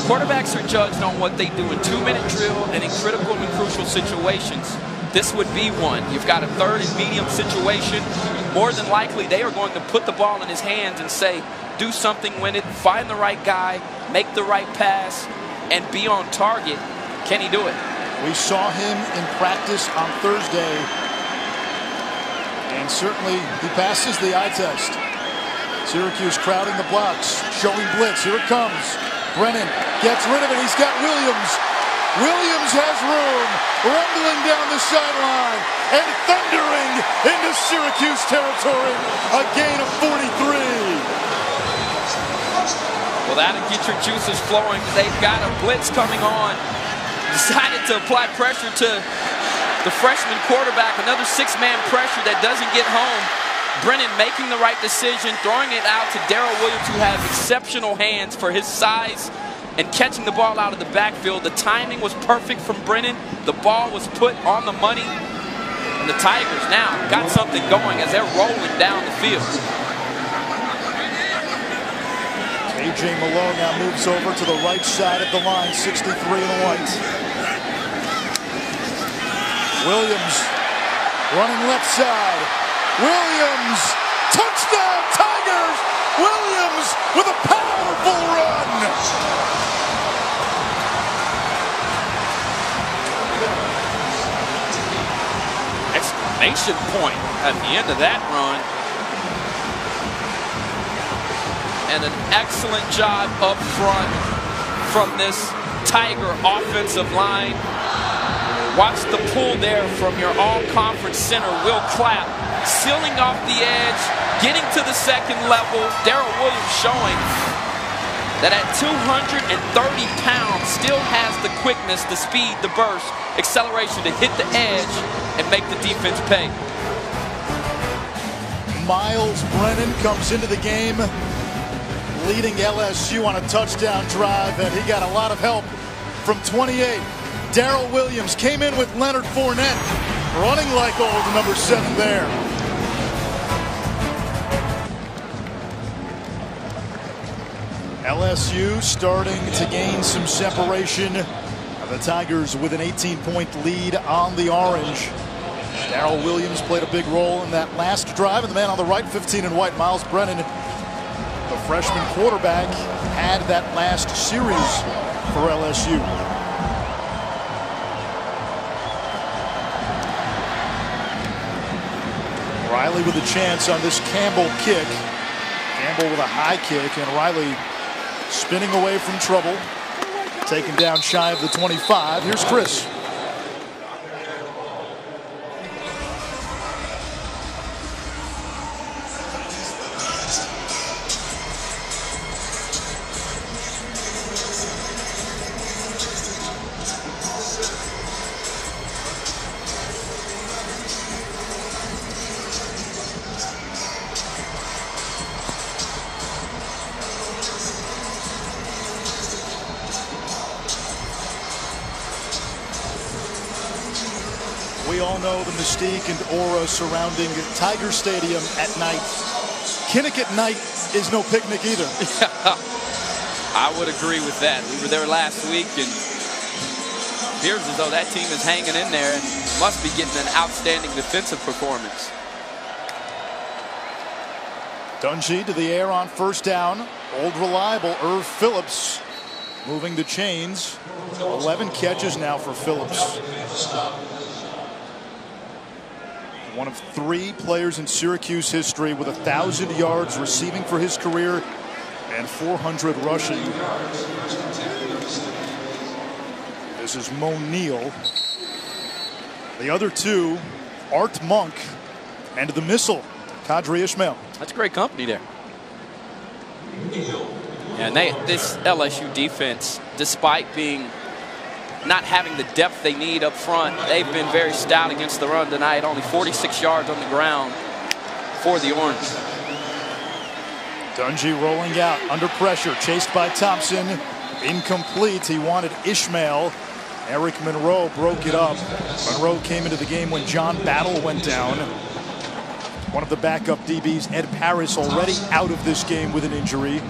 Quarterbacks are judged on what they do in 2-minute drill and in critical and crucial situations. This would be one. You've got a third and medium situation. More than likely, they are going to put the ball in his hands and say, do something with it, find the right guy, make the right pass, and be on target. Can he do it? We saw him in practice on Thursday, and certainly he passes the eye test. Syracuse crowding the blocks, showing blitz. Here it comes. Brennan gets rid of it. He's got Williams. Williams has room, rumbling down the sideline and thundering into Syracuse territory. A gain of 43. Well, that'll get your juices flowing. They've got a blitz coming on. Decided to apply pressure to the freshman quarterback. Another 6-man pressure that doesn't get home. Brennan making the right decision, throwing it out to Darrell Williams, who has exceptional hands for his size, and catching the ball out of the backfield. The timing was perfect from Brennan. The ball was put on the money. And the Tigers now got something going as they're rolling down the field. A.J. Malone now moves over to the right side of the line, 63 in white. Williams running left side. Williams, touchdown Tigers! Williams with a powerful run! exclamation point at the end of that run. And an excellent job up front from this Tiger offensive line. Watch the pull there from your all-conference center, Will Clapp, sealing off the edge, getting to the second level. Darrell Williams showing that at 230 pounds still has the quickness, the speed, the burst, acceleration to hit the edge and make the defense pay. Miles Brennan comes into the game leading LSU on a touchdown drive, and he got a lot of help from 28. Darrell Williams came in with Leonard Fournette, running like old number 7 there. LSU starting to gain some separation. The Tigers with an 18-point lead on the Orange. Darrell Williams played a big role in that last drive, and the man on the right, 15 in white, Miles Brennan, the freshman quarterback, had that last series for LSU. Riley with a chance on this Campbell kick. Campbell with a high kick, and Riley spinning away from trouble. Taken down shy of the 25. Here's Chris. We all know the mystique and aura surrounding Tiger Stadium at night. Kinnick at night is no picnic either. I would agree with that. We were there last week, and it appears as though that team is hanging in there and must be getting an outstanding defensive performance. Dungy to the air on first down. Old reliable Irv Phillips moving the chains. 11 catches now for Phillips. One of 3 players in Syracuse history with 1,000 yards receiving for his career and 400 rushing. This is Mo Neal. The other 2, Art Monk and the missile, Kadri Ishmael. That's great company there. And this LSU defense, despite not having the depth they need up front, they've been very stout against the run tonight. Only 46 yards on the ground for the Orange. Dungy rolling out under pressure, chased by Thompson. Incomplete. He wanted Ishmael. Eric Monroe broke it up. Monroe came into the game when John Battle went down. One of the backup DBs, Ed Paris, already out of this game with an injury.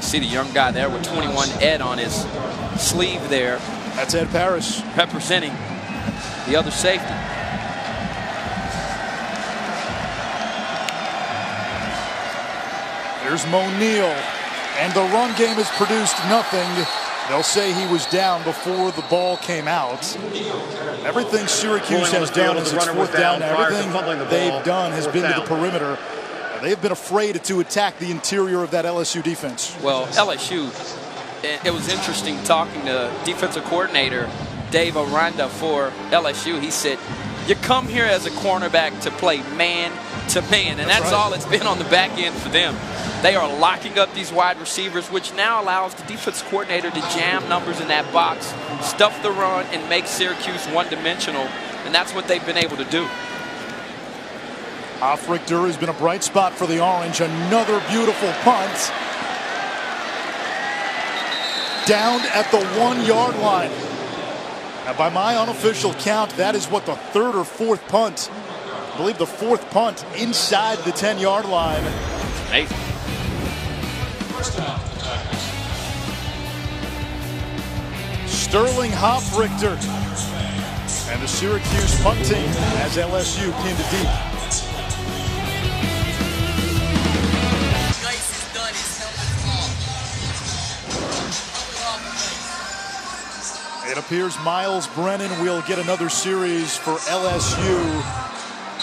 See the young guy there with 21 Ed on his sleeve there. That's Ed Paris. Representing the other safety. Here's Mo Neal. And the run game has produced nothing. They'll say he was down before the ball came out. Everything Syracuse has done is its fourth down. Everything they've done has been to the perimeter. They've been afraid to attack the interior of that LSU defense. Well, LSU, it was interesting talking to defensive coordinator Dave Aranda for LSU. He said, you come here as a cornerback to play man-to-man, and that's right. All it's been on the back end for them. They are locking up these wide receivers, which now allows the defensive coordinator to jam numbers in that box, stuff the run, and make Syracuse one-dimensional, and that's what they've been able to do. Hofrichter has been a bright spot for the Orange. Another beautiful punt. Down at the 1-yard line. Now, by my unofficial count, that is what the 3rd or 4th punt. I believe the 4th punt inside the 10-yard line. Hey. Sterling Hofrichter and the Syracuse punt team as LSU pinned deep. It appears Miles Brennan will get another series for LSU.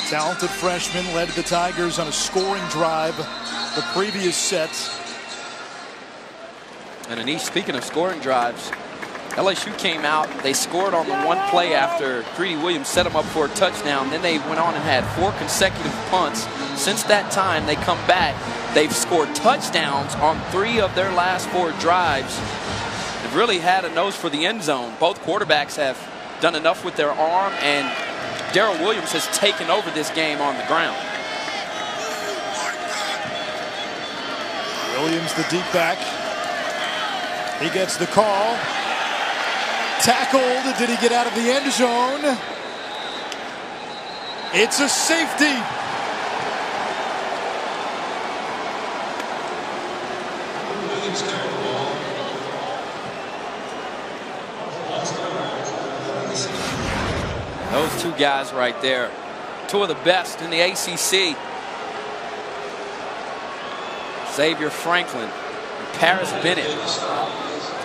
Talented freshman led the Tigers on a scoring drive the previous set. And Anish, speaking of scoring drives, LSU came out, they scored on the one play after Greedy Williams set them up for a touchdown. Then they went on and had 4 consecutive punts. Since that time, they come back. They've scored touchdowns on 3 of their last 4 drives. They've really had a nose for the end zone. Both quarterbacks have done enough with their arm, and Darrell Williams has taken over this game on the ground. Williams, the deep back. He gets the call. Tackled. Did he get out of the end zone? It's a safety. Those 2 guys right there, 2 of the best in the ACC. Xavier Franklin and Paris Bennett.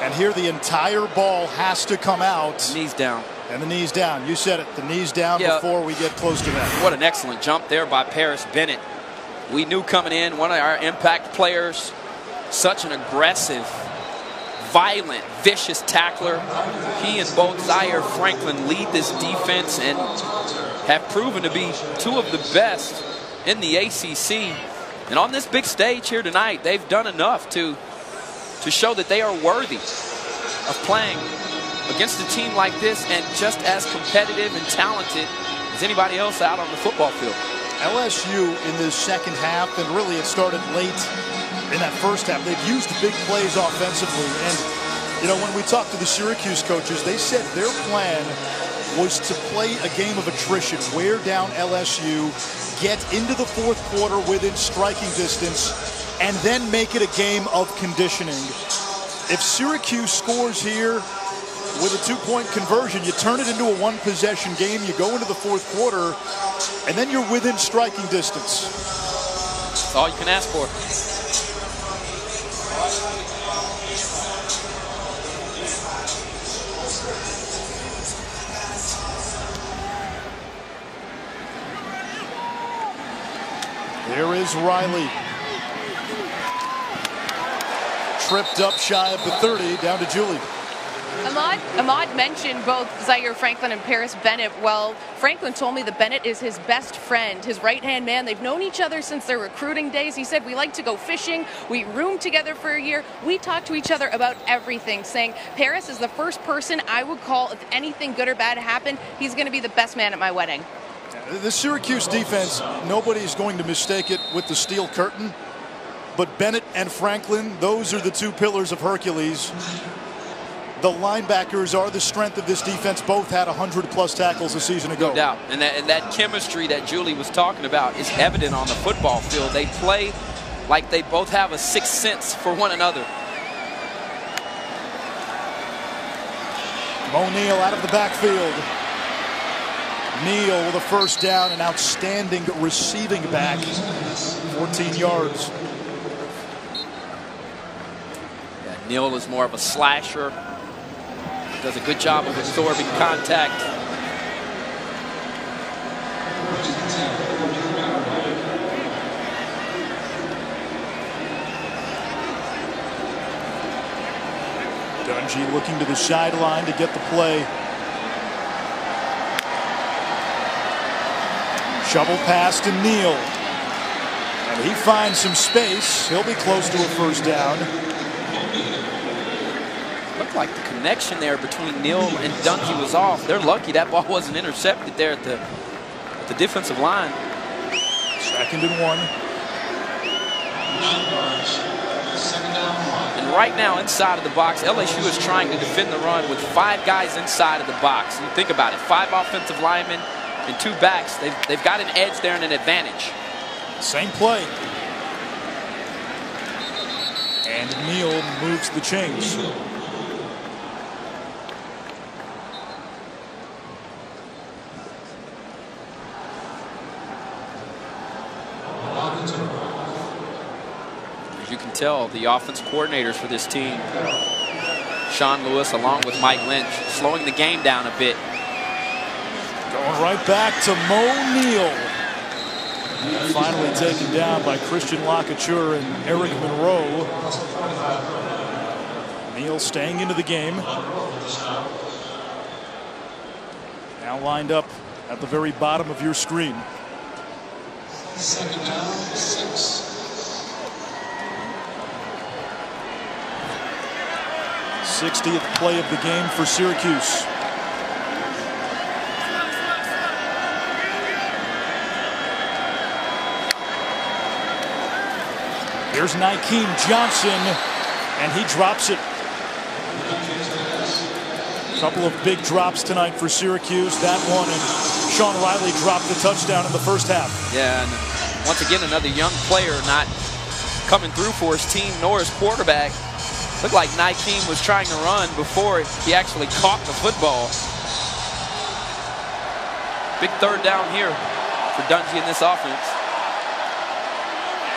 And here the entire ball has to come out. Knees down. And the knees down. You said it. The knees down before we get close to that. What an excellent jump there by Paris Bennett. We knew coming in, one of our impact players, such an aggressive, violent, vicious tackler. He and both Zaire Franklin lead this defense and have proven to be 2 of the best in the ACC. And on this big stage here tonight, they've done enough to show that they are worthy of playing against a team like this and just as competitive and talented as anybody else out on the football field. LSU in this second half, and really it started late in that first half, they've used big plays offensively. And, you know, when we talked to the Syracuse coaches, they said their plan was to play a game of attrition, wear down LSU, get into the 4th quarter within striking distance, and then make it a game of conditioning. If Syracuse scores here with a 2-point conversion, you turn it into a 1-possession game, you go into the 4th quarter, and then you're within striking distance. That's all you can ask for. Here is Riley. Tripped up shy of the 30, down to Julie. Ahmad mentioned both Zaire Franklin and Paris Bennett. Well, Franklin told me that Bennett is his best friend, his right-hand man. They've known each other since their recruiting days. He said, we like to go fishing. We roomed together for a year. We talk to each other about everything, saying Paris is the first person I would call if anything good or bad happened. He's going to be the best man at my wedding. The Syracuse defense, nobody's going to mistake it with the steel curtain. But Bennett and Franklin, those are the 2 pillars of Hercules. The linebackers are the strength of this defense. Both had 100-plus tackles a season ago. No doubt. And that chemistry that Julie was talking about is evident on the football field. They play like they both have a 6th sense for one another. Mo Neal out of the backfield. Neal with a first down, an outstanding receiving back. 14 yards. Yeah, Neal is more of a slasher. Does a good job of absorbing contact. Dungy looking to the sideline to get the play. Shovel pass to Neal. And he finds some space. He'll be close to a first down. Looked like the connection there between Neal and Dungy was off. They're lucky that ball wasn't intercepted there at the defensive line. 2nd and 1. And right now inside of the box, LSU is trying to defend the run with 5 guys inside of the box. You think about it, 5 offensive linemen and 2 backs. They've got an edge there and an advantage. Same play. And Neal moves the chains. As you can tell, the offense coordinators for this team Sean Lewis along with Mike Lynch, slowing the game down a bit. Going right back to Mo Neal. Finally taken down by Christian Lacouture and Eric Monroe. Neal staying into the game. Now lined up at the very bottom of your screen. Second down, 6. 60th play of the game for Syracuse. Here's Nykeem Johnson, and he drops it. A couple of big drops tonight for Syracuse. That one, and Sean Riley dropped the touchdown in the first half. Yeah, and once again, another young player not coming through for his team nor his quarterback. Looked like Nykeem was trying to run before he actually caught the football. Big third down here for Dungy in this offense.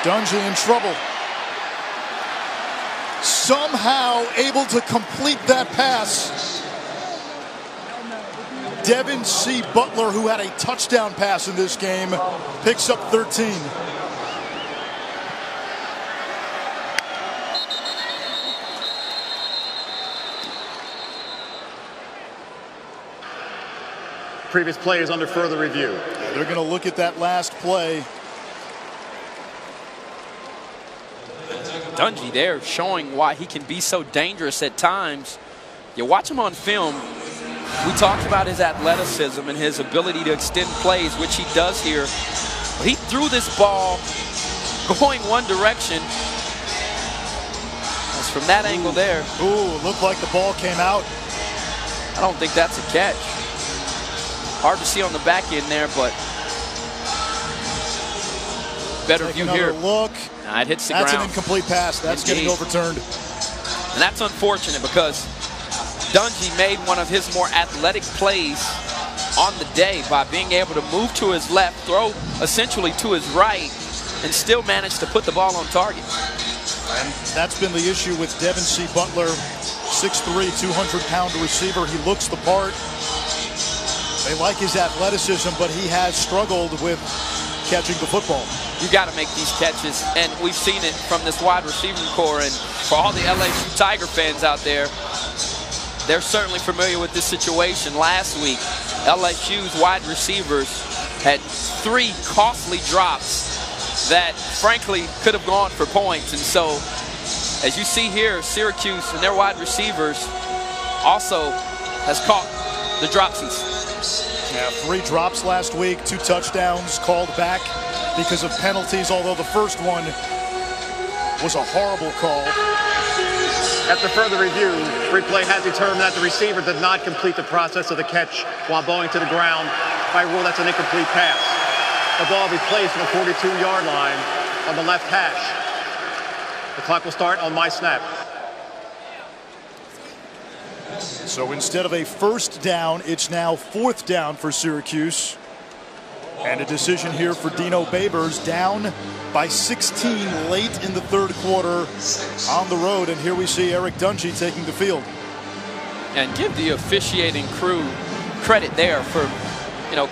Dungy in trouble. Somehow able to complete that pass. Devin C. Butler, who had a touchdown pass in this game, picks up 13. Previous play is under further review. They're going to look at that last play. Dungy there showing why he can be so dangerous at times. You watch him on film, we talked about his athleticism and his ability to extend plays, which he does here. But he threw this ball going one direction. That's from that angle there. Ooh, looked like the ball came out. I don't think that's a catch. Hard to see on the back end there, but better view here. Look. It hits the ground. That's an incomplete pass. That's Indeed. getting overturned. And that's unfortunate because Dungy made one of his more athletic plays on the day by being able to move to his left, throw essentially to his right, and still manage to put the ball on target. And that's been the issue with Devin C. Butler, 6'3", 200-pound receiver. He looks the part. They like his athleticism, but he has struggled with catching the football. You got to make these catches, and we've seen it from this wide receiving core. And for all the LSU Tiger fans out there, they're certainly familiar with this situation. Last week, LSU's wide receivers had 3 costly drops that, frankly, could have gone for points. And so, as you see here, Syracuse and their wide receivers also has caught the dropsies. Yeah, 3 drops last week, 2 touchdowns called back because of penalties, although the first one was a horrible call. After further review, replay has determined that the receiver did not complete the process of the catch while bowing to the ground. By rule, that's an incomplete pass. The ball will be placed on the 42-yard line on the left hash. The clock will start on my snap. So instead of a first down, it's now 4th down for Syracuse. And a decision here for Dino Babers, down by 16 late in the 3rd quarter on the road. And here we see Eric Dungy taking the field. And give the officiating crew credit there for,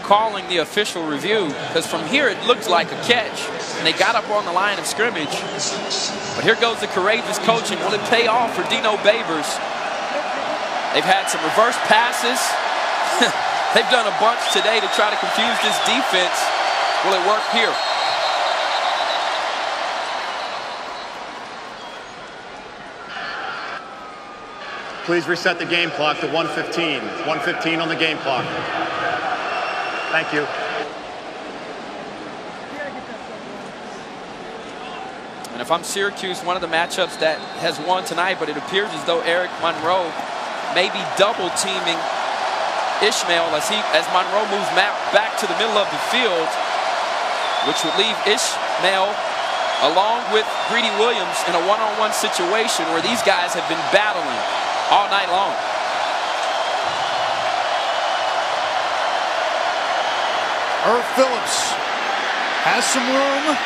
calling the official review, because from here it looked like a catch. And they got up on the line of scrimmage. But here goes the courageous coaching. Will it pay off for Dino Babers? They've had some reverse passes. They've done a bunch today to try to confuse this defense. Will it work here? Please reset the game clock to 1:15. 1:15 on the game clock. Thank you. And if I'm Syracuse, one of the matchups that has won tonight, but it appears as though Eric Monroe may be double teaming Ishmael as Monroe moves back to the middle of the field, which would leave Ishmael along with Greedy Williams in a one-on-one situation where these guys have been battling all night long. Irv Phillips has some room,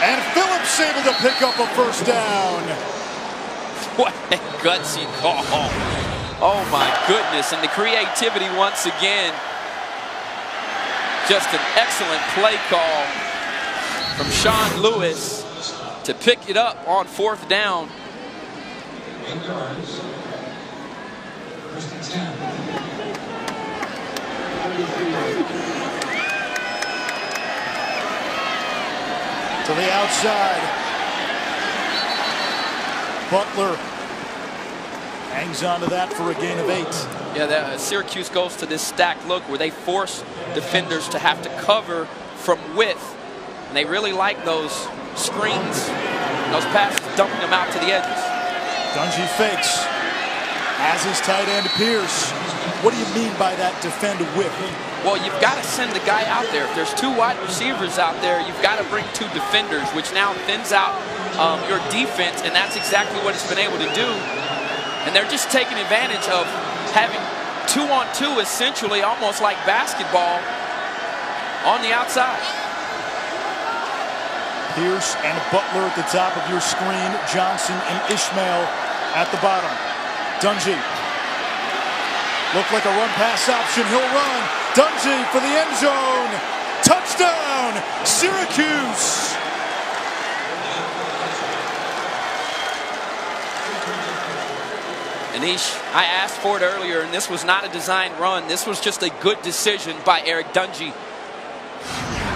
and Phillips able to pick up a first down. What a gutsy call. Oh my goodness, and the creativity once again. Just an excellent play call from Sean Lewis to pick it up on 4th down. 8 yards. First and 10. To the outside. Butler hangs on to that for a gain of 8. Yeah, Syracuse goes to this stack look where they force defenders to have to cover from width. And they really like those screens, those passes, dumping them out to the edges. Dungey fakes. As his tight end Pierce. What do you mean by that defend width? Well, you've got to send the guy out there. If there's 2 wide receivers out there, you've got to bring 2 defenders, which now thins out your defense, and that's exactly what it's been able to do. And they're just taking advantage of having 2-on-2, essentially almost like basketball, on the outside. Pierce and Butler at the top of your screen. Johnson and Ishmael at the bottom. Dungey. Looked like a run-pass option. He'll run. Dungey for the end zone. Touchdown, Syracuse. Anish, I asked for it earlier, and this was not a design run. This was just a good decision by Eric Dungey.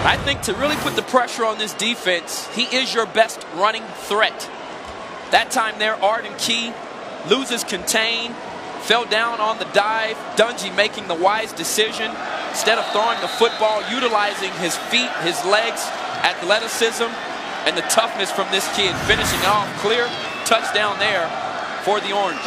I think to really put the pressure on this defense, he is your best running threat. That time there, Arden Key loses contain, fell down on the dive. Dungey making the wise decision. Instead of throwing the football, utilizing his feet, his legs, athleticism, and the toughness from this kid. Finishing off clear, touchdown there for the Orange.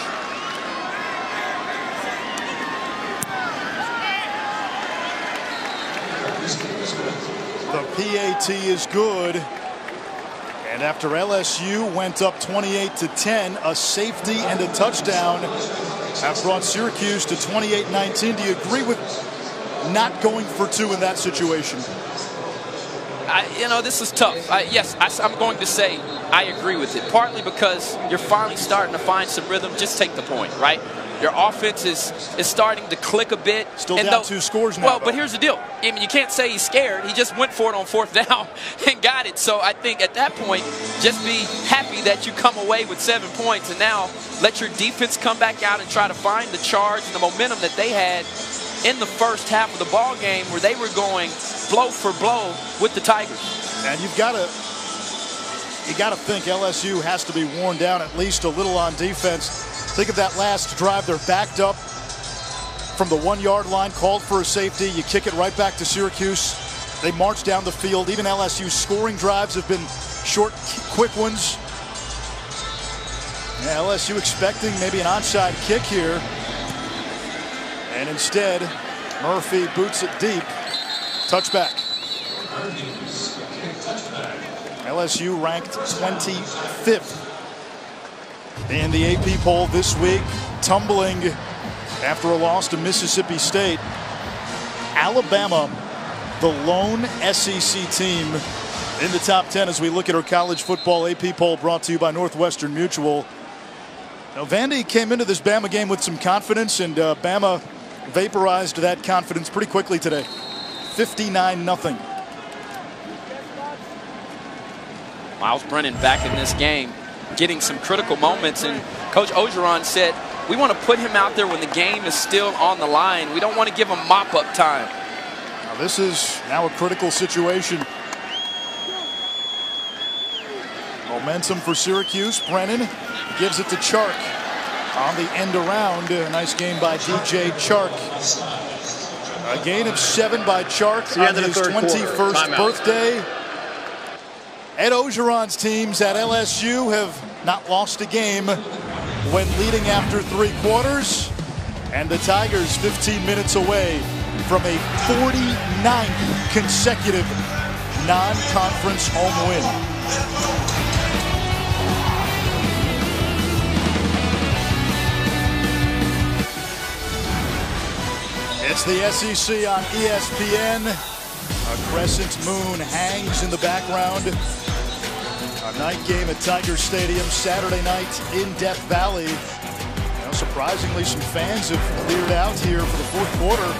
The PAT is good. And after LSU went up 28-10, a safety and a touchdown have brought Syracuse to 28-19. Do you agree with not going for 2 in that situation? This is tough. Yes, I'm going to say I agree with it. Partly because you're finally starting to find some rhythm. Just take the point, right? Your offense is starting to click a bit. Still down 2 scores now. Well, but here's the deal. I mean, you can't say he's scared. He just went for it on 4th down and got it. So I think at that point, just be happy that you come away with 7 points. And now let your defense come back out and try to find the charge and the momentum that they had in the first half of the ball game, where they were going blow for blow with the Tigers. And you got to think LSU has to be worn down at least a little on defense. Think of that last drive. They're backed up from the 1-yard line, called for a safety. You kick it right back to Syracuse. They march down the field. Even LSU's scoring drives have been short, quick ones. Yeah, LSU expecting maybe an onside kick here. And instead, Murphy boots it deep. Touchback. LSU ranked 25th in the AP poll this week, tumbling after a loss to Mississippi State. Alabama, the lone SEC team in the top 10 as we look at our college football AP poll, brought to you by Northwestern Mutual. Now, Vandy came into this Bama game with some confidence, and Bama vaporized that confidence pretty quickly today. 59-0. Miles Brennan back in this game, getting some critical moments, and Coach Orgeron said, we want to put him out there when the game is still on the line. We don't want to give him mop-up time. Now this is now a critical situation. Momentum for Syracuse. Brennan gives it to Chark on the end around. A nice game by DJ Chark. A gain of 7 by Chark on his 21st birthday. Ed Orgeron's teams at LSU have not lost a game when leading after 3 quarters. And the Tigers 15 minutes away from a 49th consecutive non-conference home win. It's the SEC on ESPN. A crescent moon hangs in the background. A night game at Tiger Stadium Saturday night in Death Valley. Surprisingly, some fans have cleared out here for the fourth quarter.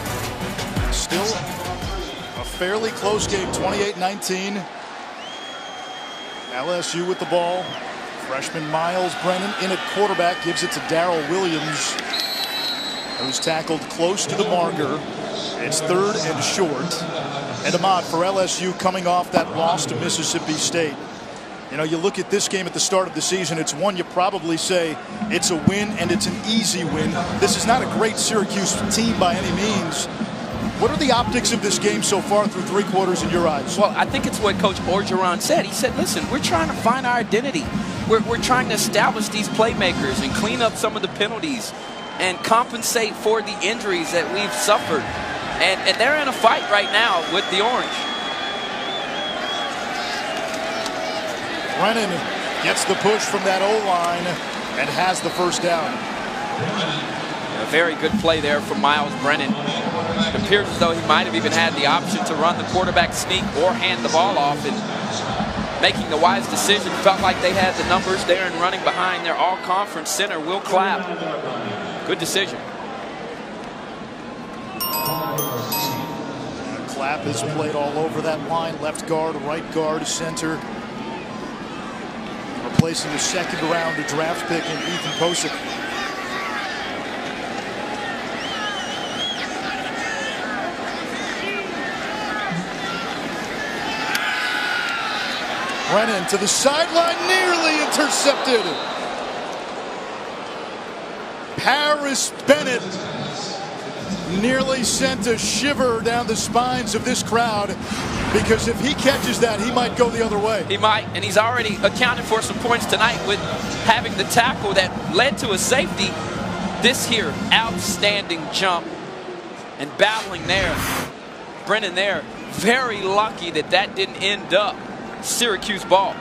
Still a fairly close game, 28-19. LSU with the ball. Freshman Miles Brennan in at quarterback, gives it to Darrell Williams, who's tackled close to the marker. It's 3rd and short. And Ahmad, for LSU, coming off that loss to Mississippi State. You know, you look at this game at the start of the season, it's one you probably say it's a win, and it's an easy win. This is not a great Syracuse team by any means. What are the optics of this game so far through 3 quarters in your eyes? Well, I think it's what Coach Orgeron said. He said, listen, we're trying to find our identity. We're trying to establish these playmakers and clean up some of the penalties and compensate for the injuries that we've suffered. And they're in a fight right now with the Orange. Brennan gets the push from that O-line and has the first down. A very good play there from Miles Brennan. It appears as though he might have even had the option to run the quarterback sneak or hand the ball off, and making the wise decision. Felt like they had the numbers there and running behind their all-conference center, Will Clapp. Good decision. Clapp has played all over that line. Left guard, right guard, center. Replacing the 2nd round draft pick in Ethan Posick. Brennan to the sideline, nearly intercepted. Paris Bennett nearly sent a shiver down the spines of this crowd, because if he catches that, he might go the other way. He might, and he's already accounted for some points tonight with having the tackle that led to a safety. This here, outstanding jump and battling there. Brennan there, very lucky that that didn't end up Syracuse ball.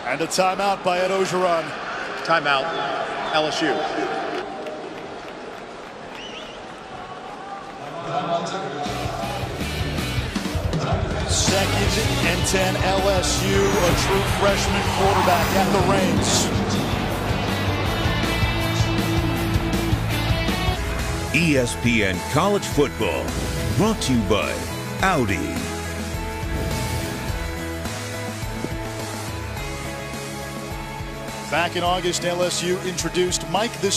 And a timeout by Ed Orgeron. Timeout, LSU. Second and 10, LSU, a true freshman quarterback at the reins. ESPN College Football, brought to you by Audi. Back in August, LSU introduced Mike the